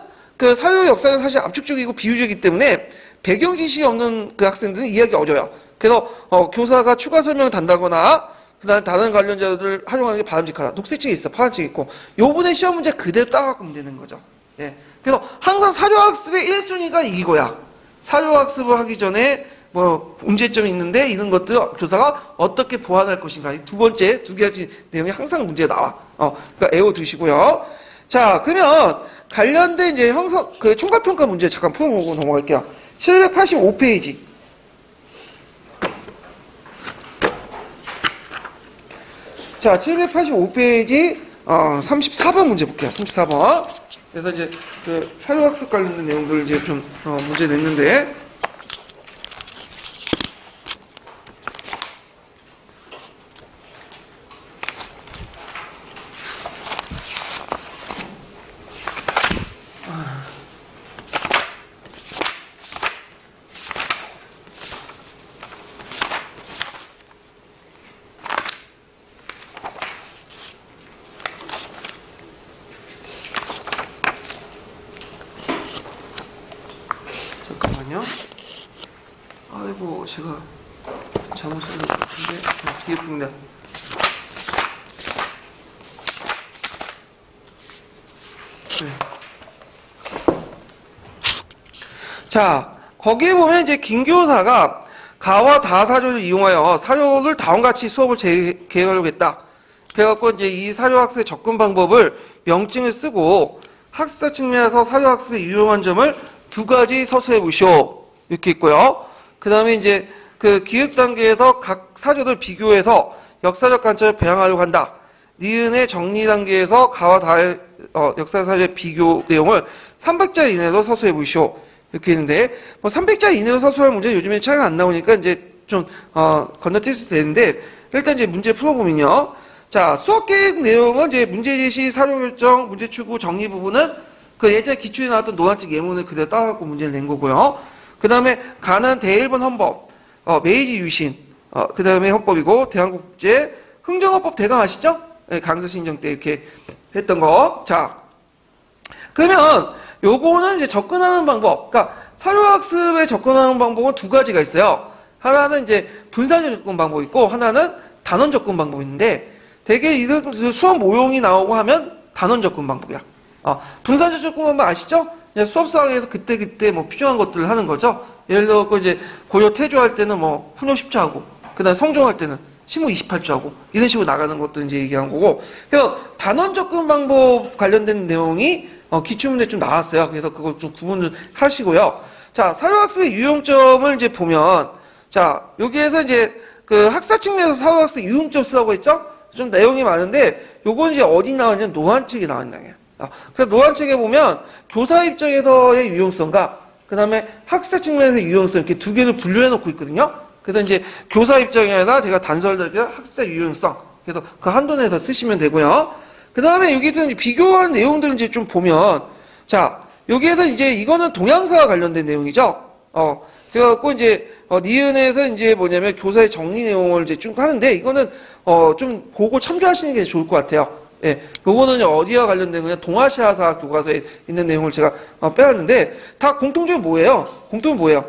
사료 역사는 사실 압축적이고 비유적이기 때문에 배경 지식이 없는 그 학생들은 이해하기 어려워요. 그래서 교사가 추가 설명을 단다거나 그다음 다른 관련 자료를 활용하는 게 바람직하다. 녹색책이 있어, 파란책이 있고. 요번에 시험 문제 그대로 따갖고 되는 거죠. 예. 그래서 항상 사료학습의 1순위가 이거야. 사료학습을 하기 전에 뭐 문제점이 있는데 이런 것들 교사가 어떻게 보완할 것인가. 이 두 번째 두 가지 내용이 항상 문제에 나와. 그러니까 애워두시고요. 자, 그러면 관련된 이제 총괄평가 문제 잠깐 풀어보고 넘어갈게요. 785페이지. 자, 785페이지 34번 문제 볼게요. 34번. 그래서 이제 그 사료학습 관련된 내용들 이제 좀 문제 냈는데, 잠깐만요. 아이고, 제가 잘못 쓴 것 같은데, 뒤에 붙네. 네. 자, 거기에 보면 이제 김교사가 가와 다 사료를 이용하여 사료를 다음과 같이 수업을 계획하려고 했다. 그래갖고 이제 이 사료학습의 접근 방법을 명칭을 쓰고 학습자 측면에서 사료학습에 유용한 점을 두 가지 서술해 보시오. 이렇게 있고요. 그 다음에 이제 그 기획 단계에서 각 사료를 비교해서 역사적 관점을 배양하려고 한다. 니은의 정리 단계에서 가와 다의 역사 사료의 비교 내용을 300자 이내로 서술해 보시오. 이렇게 있는데, 뭐 300자 이내로 서술할 문제 요즘에 차이가 안 나오니까 이제 좀 건너뛸 수도 되는데, 일단 이제 문제 풀어보면요. 자, 수업 계획 내용은 이제 문제 제시, 사료 결정, 문제 추구, 정리 부분은 그 예전에 기출에 나왔던 노란책 예문을 그대로 따갖고 문제를 낸 거고요. 그 다음에 가는 대일본 헌법, 메이지 유신, 그 다음에 헌법이고, 대한국제, 흥정헌법 대강 아시죠? 네, 강서신정 때 이렇게 했던 거. 자, 그러면 요거는 이제 접근하는 방법. 그러니까 사료학습에 접근하는 방법은 두 가지가 있어요. 하나는 이제 분산적 접근 방법이 있고, 하나는 단원 접근 방법이 있는데, 되게 이런 수업 모형이 나오고 하면 단원 접근 방법이야. 분산적 접근 방법 아시죠? 수업 상황에서 그때 뭐 필요한 것들을 하는 거죠. 예를 들어 이제 고려 태조할 때는 뭐 훈요 10조 하고, 그다음 성종할 때는 시무 28조 하고, 이런 식으로 나가는 것들 이제 얘기한 거고. 그래서 단원 접근 방법 관련된 내용이 기출문제 좀 나왔어요. 그래서 그거 좀 구분을 하시고요. 자, 사료학습의 유용점을 이제 보면, 자, 여기에서 이제 그 학사 측면에서 사료학습 유용점 쓰라고 했죠? 좀 내용이 많은데, 요건 이제 어디 나왔냐면 노안책에 나온 내용이에요. 그래서 노안책에 보면 교사 입장에서의 유용성과 그 다음에 학사 측면에서의 유용성 이렇게 두 개를 분류해 놓고 있거든요. 그래서 이제 교사 입장이나 제가 단설적인 학습자 유용성, 그래서 그 한도 내에서 쓰시면 되고요. 그 다음에 여기서 이제 비교한 내용들을 이제 좀 보면, 자, 여기에서 이제 이거는 동양사와 관련된 내용이죠. 그래갖고 이제, 니은에서 이제 뭐냐면 교사의 정리 내용을 이제 쭉 하는데, 이거는, 좀 그거 참조하시는 게 좋을 것 같아요. 예, 요거는 어디와 관련된 거냐, 동아시아사 교과서에 있는 내용을 제가 빼왔는데, 다 공통점이 뭐예요? 공통점이 뭐예요?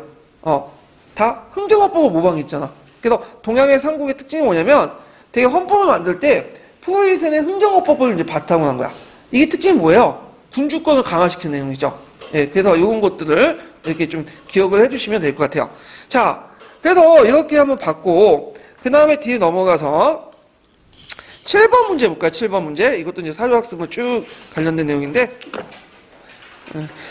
다 흥정헌법을 모방했잖아. 그래서 동양의 삼국의 특징이 뭐냐면, 되게 헌법을 만들 때, 프로이센의 흥정헌법을 이제 바탕으로 한 거야. 이게 특징이 뭐예요? 군주권을 강화시키는 내용이죠. 예, 그래서 이런 것들을 이렇게 좀 기억을 해주시면 될 것 같아요. 자, 그래서 이렇게 한번 봤고, 그 다음에 뒤에 넘어가서, 7번 문제 볼까요? 7번 문제. 이것도 이제 사료학습과 쭉 관련된 내용인데,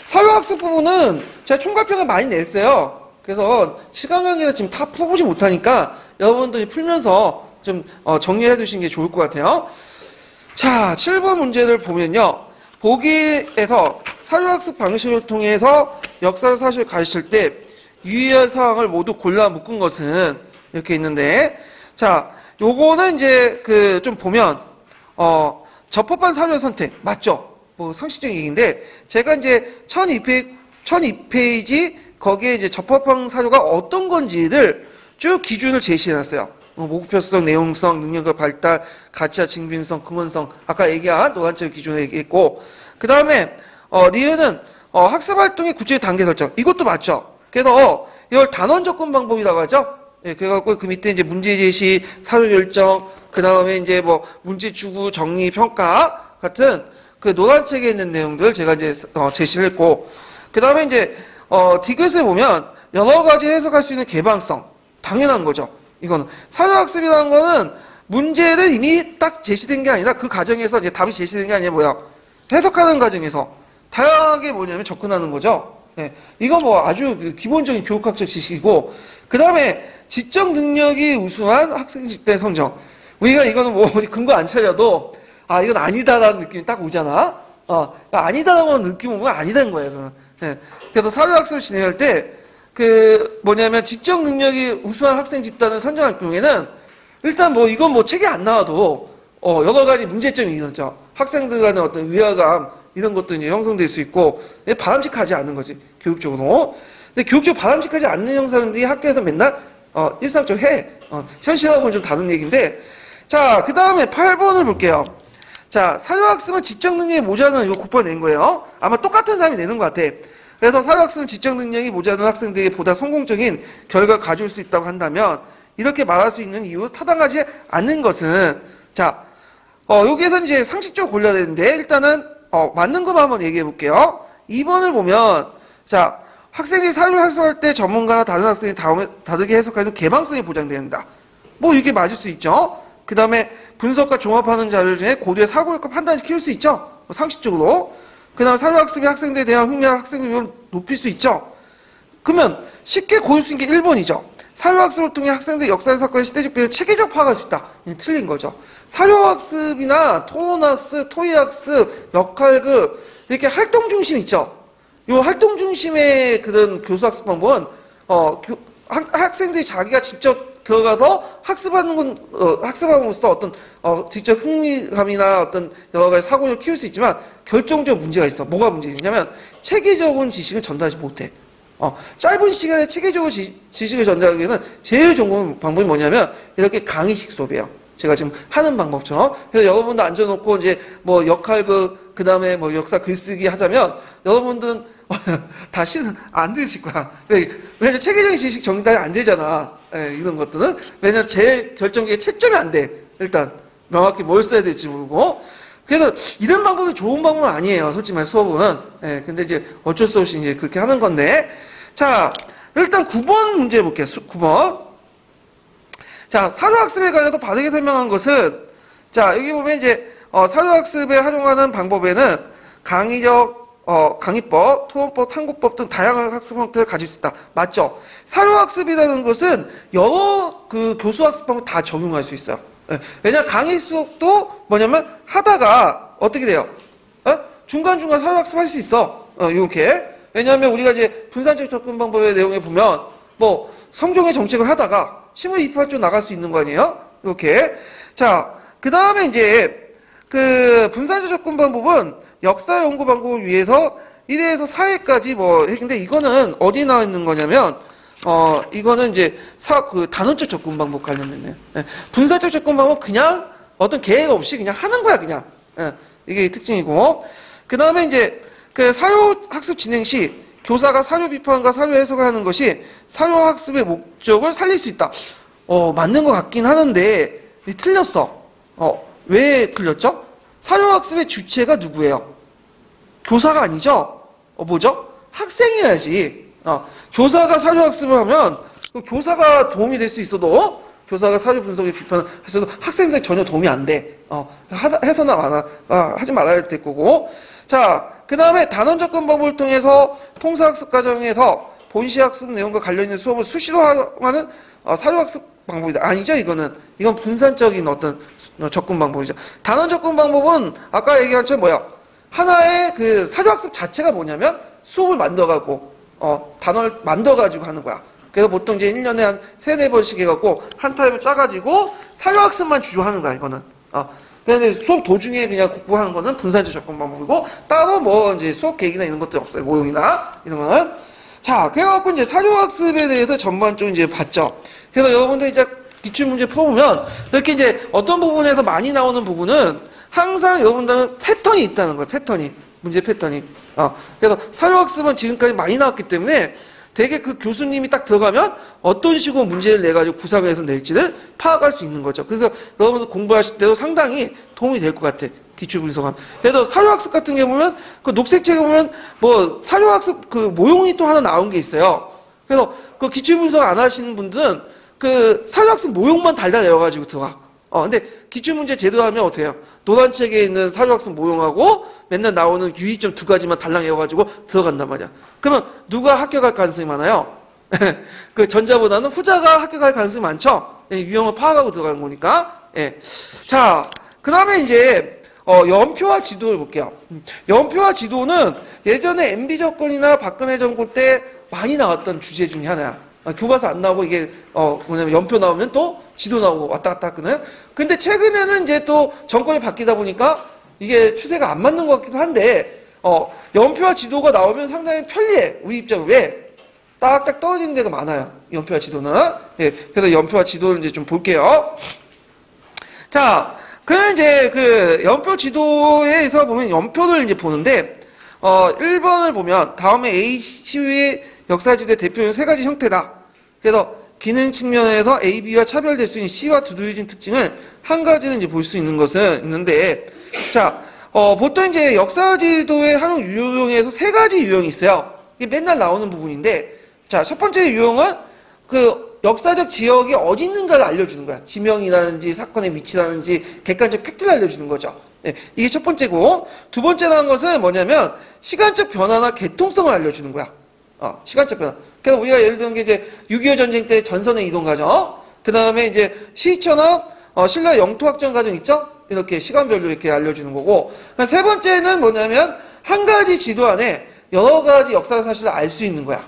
사료학습 부분은 제가 총괄평을 많이 냈어요. 그래서 시간 관계에서 지금 다 풀어보지 못하니까 여러분들이 풀면서 좀 정리해 두시는 게 좋을 것 같아요. 자, 7번 문제를 보면요. 보기에서 사료학습 방식을 통해서 역사 사실을 가르칠 때 유의할 사항을 모두 골라 묶은 것은 이렇게 있는데, 자, 요거는 이제 그 좀 보면 적법한 사료 선택 맞죠? 뭐 상식적인 얘기인데, 제가 이제 1002페이지 거기에 이제 적법한 사료가 어떤 건지를 쭉 기준을 제시해놨어요. 목표성, 내용성, 능력의 발달, 가치와 증빙성, 근원성, 아까 얘기한 노란책 기준을 얘기했고, 그 다음에 니은은 학습활동의 구체적 단계 설정, 이것도 맞죠? 그래서 이걸 단원 접근 방법이라고 하죠. 예, 그래갖고 그 밑에 이제 문제 제시, 사료 결정, 그 다음에 이제 뭐 문제 추구, 정리, 평가 같은 그 노란책에 있는 내용들 제가 이제 제시를 했고, 그 다음에 이제 디귿에 보면 여러 가지 해석할 수 있는 개방성, 당연한 거죠. 이거는 사료학습이라는 거는 문제를 이미 딱 제시된 게 아니라 그 과정에서 이제 답이 제시된 게 아니라 뭐야? 해석하는 과정에서 다양하게 뭐냐면 접근하는 거죠. 예, 이건 뭐 아주 그 기본적인 교육학적 지식이고, 그 다음에 지적 능력이 우수한 학생 때 성적. 우리가 이거는 뭐 어디 근거 안 찾아도 아 이건 아니다라는 느낌이 딱 오잖아. 그러니까 아니다라고 느낌 오면 아니다는 거예요. 그건. 예, 그래서 사회학습을 진행할 때 그 뭐냐면 지적 능력이 우수한 학생 집단을 선정할 경우에는 일단 뭐 이건 뭐 책에 안 나와도 여러 가지 문제점이 있었죠. 학생들 간의 어떤 위화감 이런 것도 이제 형성될 수 있고 바람직하지 않은 거지 교육적으로. 근데 교육적으로 바람직하지 않는 형상들이 학교에서 맨날 일상적으로 해. 현실하고는 좀 다른 얘기인데, 자 그 다음에 8번을 볼게요. 자 사회학습은 지적 능력이 모자라는 이거 국번 낸 거예요. 아마 똑같은 사람이 내는 것 같아. 그래서 사회학습은 지적 능력이 모자라는 학생들에게 보다 성공적인 결과를 가져올 수 있다고 한다면 이렇게 말할 수 있는 이유 타당하지 않는 것은 자 여기에서 이제 상식적으로 골라야 되는데 일단은 맞는 것만 한번 얘기해 볼게요. 2번을 보면 자 학생이 사회를 해석할 때 전문가나 다른 학생이 다르게 해석하는 개방성이 보장된다. 뭐 이게 맞을 수 있죠. 그 다음에 분석과 종합하는 자료 중에 고도의 사고력과 판단을 키울 수 있죠. 상식적으로. 그 다음에 사회학습이 학생들에 대한 흥미와 학생을 높일 수 있죠. 그러면 쉽게 고를 수 있는 게 1번이죠. 사료학습을 통해 학생들의 역사의 사건의 시대적 배경을 체계적 파악할 수 있다. 틀린 거죠. 사료학습이나 토론학습, 토의학습, 역할극 이렇게 활동 중심 있죠. 이 활동 중심의 그런 교수학습 방법은 학생들이 자기가 직접 들어가서 학습함으로써 어떤 직접 흥미감이나 어떤 여러 가지 사고를 키울 수 있지만 결정적 문제가 있어. 뭐가 문제냐면 체계적인 지식을 전달하지 못해. 짧은 시간에 체계적으로 지식을 전달하기에는 제일 좋은 방법이 뭐냐면 이렇게 강의식 수업이에요. 제가 지금 하는 방법처럼. 그래서 여러분도 앉아놓고 이제 뭐 역할극 그 다음에 뭐 역사 글쓰기 하자면 여러분들은 다시는 안 들으실 거야. 왜냐면 체계적인 지식 정리가 안 되잖아. 이런 것들은. 왜냐면 제일 결정적인 채점이 안 돼. 일단 명확히 뭘 써야 될지 모르고. 그래서 이런 방법이 좋은 방법은 아니에요. 솔직히 말해 수업은. 근데 이제 어쩔 수 없이 이제 그렇게 하는 건데. 자, 일단 9번 문제 볼게요. 9번. 자, 사료학습에 관해서 바르게 설명한 것은 자, 여기 보면 이제 사료학습에 활용하는 방법에는 강의법, 토론법, 탐구법 등 다양한 학습 형태를 가질 수 있다. 맞죠? 사료학습이라는 것은 여러 그 교수학습 방법 다 적용할 수 있어요. 왜냐면 강의 수업도 뭐냐면 하다가 어떻게 돼요? 중간중간 사료학습 할 수 있어. 이렇게. 왜냐하면 우리가 이제 분산적 접근 방법의 내용에 보면 뭐 성종의 정책을 하다가 심의 입학 쪽 나갈 수 있는 거 아니에요? 이렇게. 자, 그 다음에 이제 그 분산적 접근 방법은 역사 연구 방법을 위해서 1회에서 4회까지 뭐 근데 이거는 어디 나와 있는 거냐면 이거는 이제 그 단원적 접근 방법 관련됐네요. 분산적 접근 방법 그냥 어떤 계획 없이 그냥 하는 거야 그냥. 이게 특징이고. 그 다음에 이제 그 사료 학습 진행 시 교사가 사료 비판과 사료 해석을 하는 것이 사료 학습의 목적을 살릴 수 있다. 맞는 것 같긴 하는데 틀렸어. 왜 틀렸죠? 사료 학습의 주체가 누구예요? 교사가 아니죠? 뭐죠? 학생이어야지. 교사가 사료 학습을 하면 교사가 도움이 될 수 있어도 교사가 사료 분석에 비판을 했어도 학생들 전혀 도움이 안 돼. 해서나 하지 말아야 될 거고. 자, 그 다음에 단원 접근 방법을 통해서 통사학습 과정에서 본시학습 내용과 관련 있는 수업을 수시로 하는 사료학습 방법이다. 아니죠, 이거는. 이건 분산적인 어떤 접근 방법이죠. 단원 접근 방법은 아까 얘기한 것처럼 뭐야? 하나의 그 사료학습 자체가 뭐냐면 수업을 만들어가고, 단원을 만들어가지고 하는 거야. 그래서 보통 이제 1년에 한 3-4번씩 해갖고 한 타임을 짜가지고 사료학습만 주로 하는 거야, 이거는. 근데 수업 도중에 그냥 공부하는 거는 분산적 접근 방법이고 따로 뭐 이제 수업 계획이나 이런 것들 없어요. 모형이나 이런 거는. 자, 그래갖고 이제 사료학습에 대해서 전반적으로 이제 봤죠. 그래서 여러분들 이제 기출문제 풀어보면 이렇게 이제 어떤 부분에서 많이 나오는 부분은 항상 여러분들은 패턴이 있다는 거예요. 패턴이. 문제 패턴이. 그래서 사료학습은 지금까지 많이 나왔기 때문에 되게 그 교수님이 딱 들어가면 어떤 식으로 문제를 내가지고 구상을 해서 낼지를 파악할 수 있는 거죠. 그래서 여러분들 공부하실 때도 상당히 도움이 될 것 같아. 기출분석하면. 그래서 사료학습 같은 게 보면 그 녹색책에 보면 뭐 사료학습 그 모형이 또 하나 나온 게 있어요. 그래서 그 기출분석 안 하시는 분들은 그 사료학습 모형만 달달 내려가지고 들어가. 근데 기출문제 제도하면 어떻게 해요? 노란 책에 있는 사교학습 모형하고 맨날 나오는 유의점 두 가지만 달랑 외워가지고 들어간단 말이야. 그러면 누가 합격할 가능성이 많아요? 그 전자보다는 후자가 합격할 가능성이 많죠? 유형을 파악하고 들어가는 거니까. 예. 자, 그 다음에 이제, 연표와 지도를 볼게요. 연표와 지도는 예전에 MB 정권이나 박근혜 정권 때 많이 나왔던 주제 중에 하나야. 교과서 안 나오고 이게 뭐냐면 연표 나오면 또 지도 나오고 왔다 갔다 하거든. 근데 최근에는 이제 또 정권이 바뀌다 보니까 이게 추세가 안 맞는 것 같기도 한데 연표와 지도가 나오면 상당히 편리해. 우리 입장 왜? 딱딱 떨어지는 데가 많아요. 연표와 지도는. 예, 그래서 연표와 지도를 이제 좀 볼게요. 자, 그럼 이제 그 연표 지도에서 보면 연표를 이제 보는데 1번을 보면 다음에 A시의 역사지도의 대표는 세 가지 형태다. 그래서 기능 측면에서 A, B와 차별될 수 있는 C와 두드러진 특징을 한 가지는 이제 볼 수 있는 것은 있는데, 자, 보통 이제 역사지도의 활용 유형에서 세 가지 유형이 있어요. 이게 맨날 나오는 부분인데, 자, 첫 번째 유형은 그 역사적 지역이 어디 있는가를 알려주는 거야. 지명이라든지 사건의 위치라든지 객관적 팩트를 알려주는 거죠. 예, 이게 첫 번째고, 두 번째라는 것은 뭐냐면 시간적 변화나 개통성을 알려주는 거야. 시간적 변화. 그래서 우리가 예를 들면 게 이제 6.25 전쟁 때 전선의 이동 과정, 그 다음에 이제 시처나 신라 영토 확정 과정 있죠? 이렇게 시간별로 이렇게 알려주는 거고, 세 번째는 뭐냐면 한 가지 지도 안에 여러 가지 역사 사실을 알 수 있는 거야.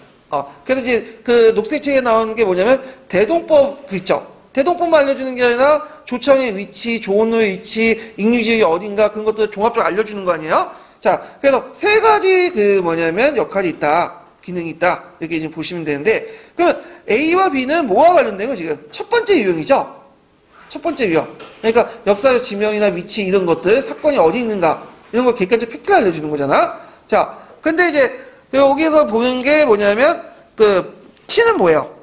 그래서 이제 그 녹색책에 나오는 게 뭐냐면 대동법 그 있죠? 대동법만 알려주는 게 아니라 조창의 위치, 조원로의 위치, 익류지역이 어딘가 그런 것들 종합적으로 알려주는 거 아니에요? 자, 그래서 세 가지 그 뭐냐면 역할이 있다. 기능이 있다. 이렇게 이제 보시면 되는데, 그러면 A와 B는 뭐와 관련된 거 지금? 첫 번째 유형이죠? 첫 번째 유형. 그러니까 역사적 지명이나 위치 이런 것들, 사건이 어디 있는가, 이런 걸 객관적 팩트를 알려주는 거잖아? 자, 근데 이제 여기서 보는 게 뭐냐면, C는 뭐예요?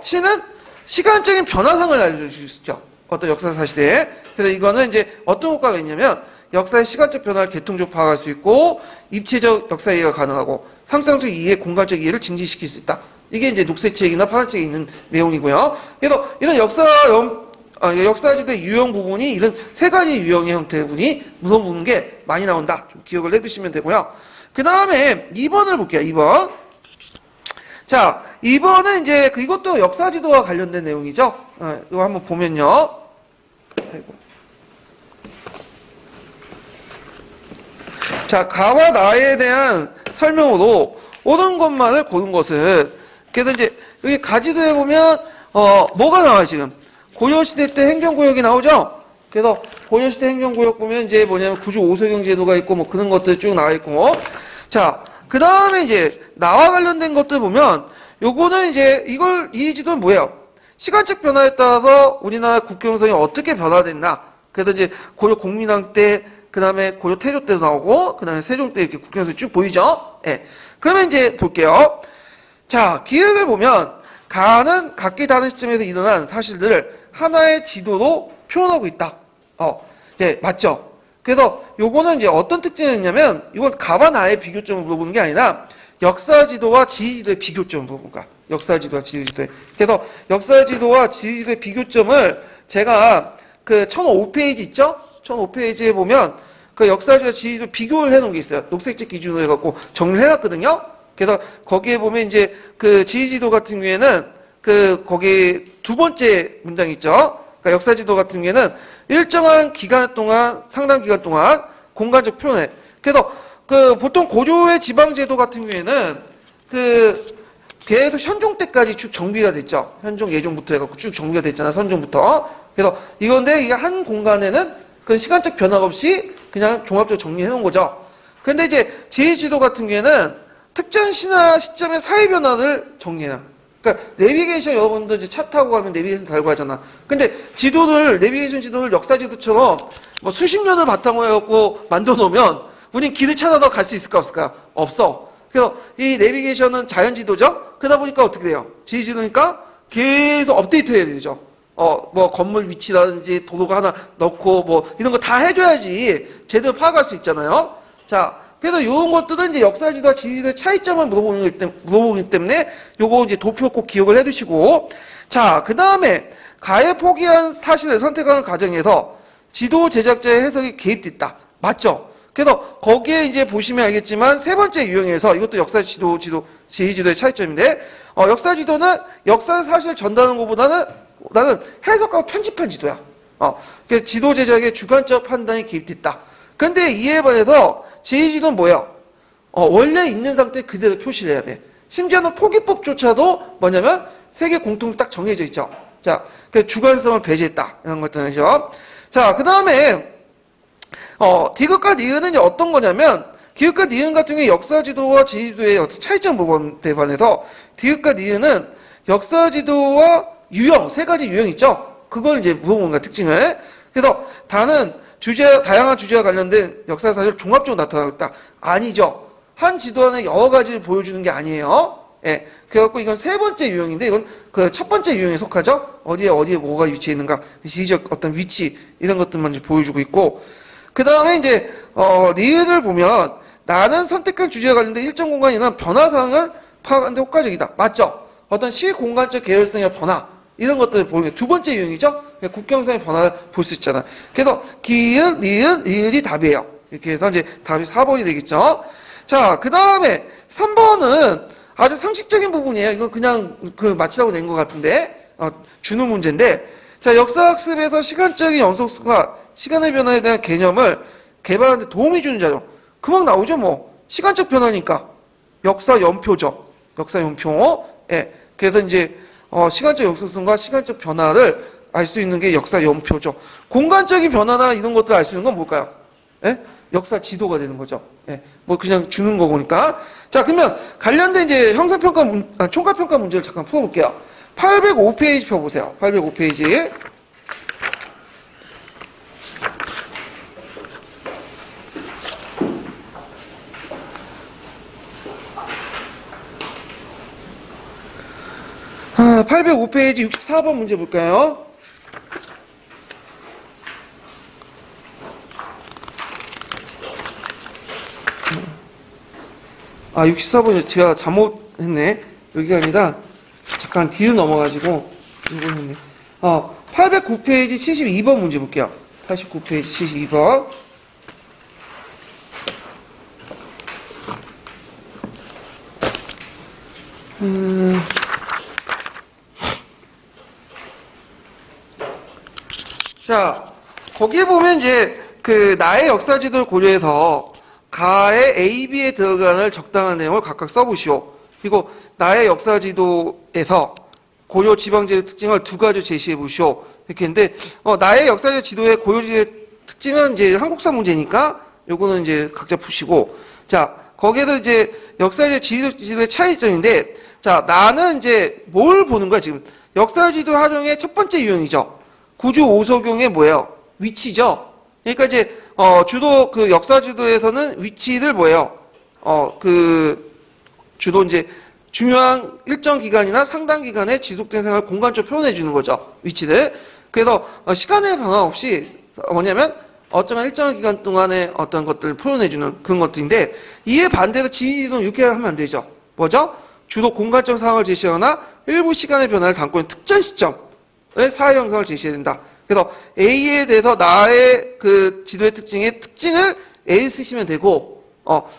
C는 시간적인 변화상을 알려줄 수 있죠. 어떤 역사 사실에. 그래서 이거는 이제 어떤 효과가 있냐면, 역사의 시간적 변화를 개통적으로 파악할 수 있고 입체적 역사 이해가 가능하고 상상적 이해, 공간적 이해를 증진시킬 수 있다. 이게 이제 녹색책이나 파란책에 있는 내용이고요. 그래서 이런 역사지도의 유형 부분이 이런 세 가지 유형의 형태의 부분이 물어보는 게 많이 나온다. 좀 기억을 해두시면 되고요. 그 다음에 2번을 볼게요. 2번. 자, 2번은 이제 이것도 역사지도와 관련된 내용이죠. 이거 한번 보면요. 아이고. 자, 가와 나에 대한 설명으로 옳은 것만을 고른 것은, 그래서 이제 여기 가지도에 보면 뭐가 나와요 지금? 고려시대 때 행정구역이 나오죠? 그래서 고려시대 행정구역 보면 이제 뭐냐면 구조 오소경 제도가 있고 뭐 그런 것들 쭉 나와 있고, 자, 그 다음에 이제 나와 관련된 것들 보면 요거는 이제 이 지도는 뭐예요? 시간적 변화에 따라서 우리나라 국교 형성이 어떻게 변화됐나? 그래서 이제 고려 공민왕 때, 그 다음에 고려 태조 때도 나오고, 그 다음에 세종 때 이렇게 국경에서 쭉 보이죠? 예. 그러면 이제 볼게요. 자, 기획을 보면, 가는 각기 다른 시점에서 일어난 사실들을 하나의 지도로 표현하고 있다. 예, 맞죠? 그래서 요거는 이제 어떤 특징이 있냐면, 이건 가와 나의 비교점을 물어보는 게 아니라, 역사지도와 지리지도의 비교점을 물어보는 거야. 역사지도와 지리지도의. 그래서 역사지도와 지리지도의 비교점을 제가 그 1005페이지 있죠? 1005페이지에 보면 그 역사지도와 지리지도 비교를 해놓은 게 있어요. 녹색책 기준으로 해갖고 정리를 해놨거든요. 그래서 거기에 보면 이제 그 지리지도 같은 경우에는 거기 두 번째 문장 있죠. 그러니까 역사지도 같은 경우에는 일정한 기간 동안, 상당 기간 동안 공간적 표현에. 그래서 보통 고조의 지방제도 같은 경우에는 계속 현종 때까지 쭉 정비가 됐죠. 현종 예종부터 해갖고 쭉 정비가 됐잖아, 선종부터. 그래서 이건데 이게 한 공간에는 그 시간적 변화가 없이 그냥 종합적으로 정리해 놓은 거죠. 근데 이제 제2지도 같은 경우에는 특정 시점의 사회 변화를 정리해요. 그러니까 내비게이션 여러분들 이제 차 타고 가면 내비게이션 달고 하잖아. 근데 내비게이션 지도를 역사지도처럼 뭐 수십 년을 바탕으로 해갖고 만들어 놓으면 우린 길을 찾아서 갈 수 있을까 없을까? 없어. 그래서 이 내비게이션은 자연지도죠? 그러다 보니까 어떻게 돼요? 지리지도니까 계속 업데이트 해야 되죠. 뭐 건물 위치라든지 도로가 하나 넣고 뭐 이런 거 다 해줘야지 제대로 파악할 수 있잖아요. 자, 그래서 이런 것들은 이제 역사 지도와 지리 지도의 차이점을 물어보기 때문에 요거 이제 도표 꼭 기억을 해두시고. 자, 그 다음에 가에 포기한 사실을 선택하는 과정에서 지도 제작자의 해석이 개입됐다. 맞죠? 그래서 거기에 이제 보시면 알겠지만 세 번째 유형에서 이것도 역사 지도, 지리 지도의 차이점인데, 역사 지도는 역사 사실을 전달하는 것보다는 나는 해석하고 편집한 지도야. 그래서 지도 제작의 주관적 판단이 개입됐다. 근데 이에 반해서 지리 지도는 뭐야? 원래 있는 상태 그대로 표시를 해야 돼. 심지어는 포기법조차도 뭐냐면 세계 공통으로 딱 정해져 있죠. 자, 그 주관성을 배제했다. 이런 것들이죠. 자, 그 다음에, 디귿과 니은은 어떤 거냐면, 디귿과 니은 같은 경우에 역사 지도와 지리 지도의 어떤 차이점 부분에 관해서, 디귿과 니은은 역사 지도와 유형, 세 가지 유형 있죠? 그걸 이제 물어보는 거야, 특징을. 그래서 다는 다양한 주제와 관련된 역사 사실을 종합적으로 나타나고 있다. 아니죠. 한 지도 안에 여러 가지를 보여주는 게 아니에요. 예. 그래갖고 이건 세 번째 유형인데, 이건 그 첫 번째 유형에 속하죠? 어디에 뭐가 위치해 있는가, 지리적 어떤 위치, 이런 것들만 이제 보여주고 있고, 그 다음에 이제, 니은을 보면, 나는 선택한 주제와 관련된 일정 공간이나 변화사항을 파악하는 데 효과적이다. 맞죠? 어떤 시공간적 계열성의 변화, 이런 것들을 보는 게 두 번째 유형이죠? 국경성의 변화를 볼 수 있잖아. 그래서, 기은, 니은, 리을이 답이에요. 이렇게 해서 이제 답이 4번이 되겠죠? 자, 그 다음에 3번은 아주 상식적인 부분이에요. 이거 그냥 맞히라고 낸 것 같은데, 주는 문제인데, 자, 역사학습에서 시간적인 연속성과 시간의 변화에 대한 개념을 개발하는 데 도움이 주는 자료. 금방 나오죠, 뭐. 시간적 변화니까. 역사 연표죠. 역사 연표. 예. 그래서 이제, 시간적 연속성과 시간적 변화를 알 수 있는 게 역사 연표죠. 공간적인 변화나 이런 것들 알 수 있는 건 뭘까요? 예? 역사 지도가 되는 거죠. 예. 뭐 그냥 주는 거니까. 자, 그러면 관련된 이제 형사평가, 총괄평가 문제를 잠깐 풀어볼게요. 805페이지 펴보세요. 805페이지. 아, 805페이지 64번 문제 볼까요? 아, 64번 제가 잘못했네. 여기가 아니라 잠깐 뒤로 넘어가지고 이걸 했네. 809페이지 72번 문제 볼게요. 89페이지 72번. 자, 거기에 보면 이제 나의 역사 지도를 고려해서 가의 A, B에 들어가는 적당한 내용을 각각 써보시오. 그리고 나의 역사 지도에서 고려 지방제의 특징을 두 가지 제시해 보시오. 이렇게 했는데, 나의 역사 지도의 고려지의 특징은 이제 한국사 문제니까 요거는 이제 각자 푸시고, 자, 거기에서 이제 역사의 지도의 차이점인데, 자, 나는 이제 뭘 보는 거야, 지금. 역사 지도 활용의 첫 번째 유형이죠. 구주 오소경의 뭐예요? 위치죠. 그러니까 이제 주도 역사 지도에서는 위치를 뭐예요? 주도 이제 중요한 일정 기간이나 상당 기간에 지속된 생활을 공간적으로 표현해 주는 거죠. 위치를. 그래서 시간의 변화 없이 뭐냐면 어쩌면 일정한 기간 동안에 어떤 것들을 표현해 주는 그런 것들인데, 이에 반대로 지리지도는 이렇게 하면 안 되죠. 뭐죠? 주로 공간적 상황을 제시하거나 일부 시간의 변화를 담고 있는 특정 시점 사회 형성을 제시해야 된다. 그래서 A에 대해서 나의 지도의 특징을 A를 쓰시면 되고,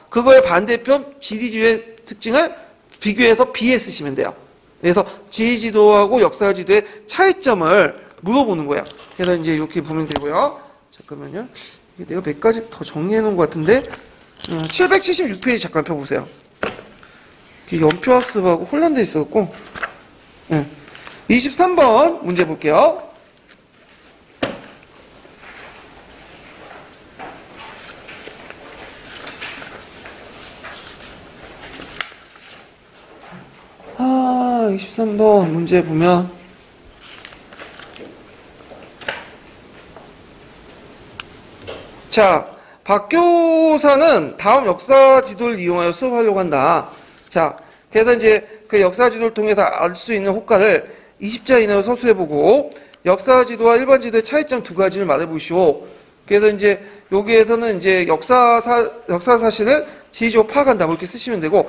그거의 반대편 지리지도의 특징을 비교해서 B에 쓰시면 돼요. 그래서 지리지도하고 역사지도의 차이점을 물어보는 거예요. 그래서 이제 이렇게 보면 되고요. 잠깐만요. 내가 몇 가지 더 정리해 놓은 것 같은데, 776페이지 잠깐 펴보세요. 연표학습하고 혼란돼 있었고, 23번 문제 볼게요. 아, 23번 문제 보면 자, 박교사는 다음 역사 지도를 이용하여 수업하려고 한다. 자, 그래서 이제 그 역사 지도를 통해서 알 수 있는 효과를 20자 이내로 서술해보고 역사 지도와 일반 지도의 차이점 두 가지를 말해보시오. 그래서 이제 여기에서는 이제 역사 사실을 지리적으로 파악한다. 뭐 이렇게 쓰시면 되고,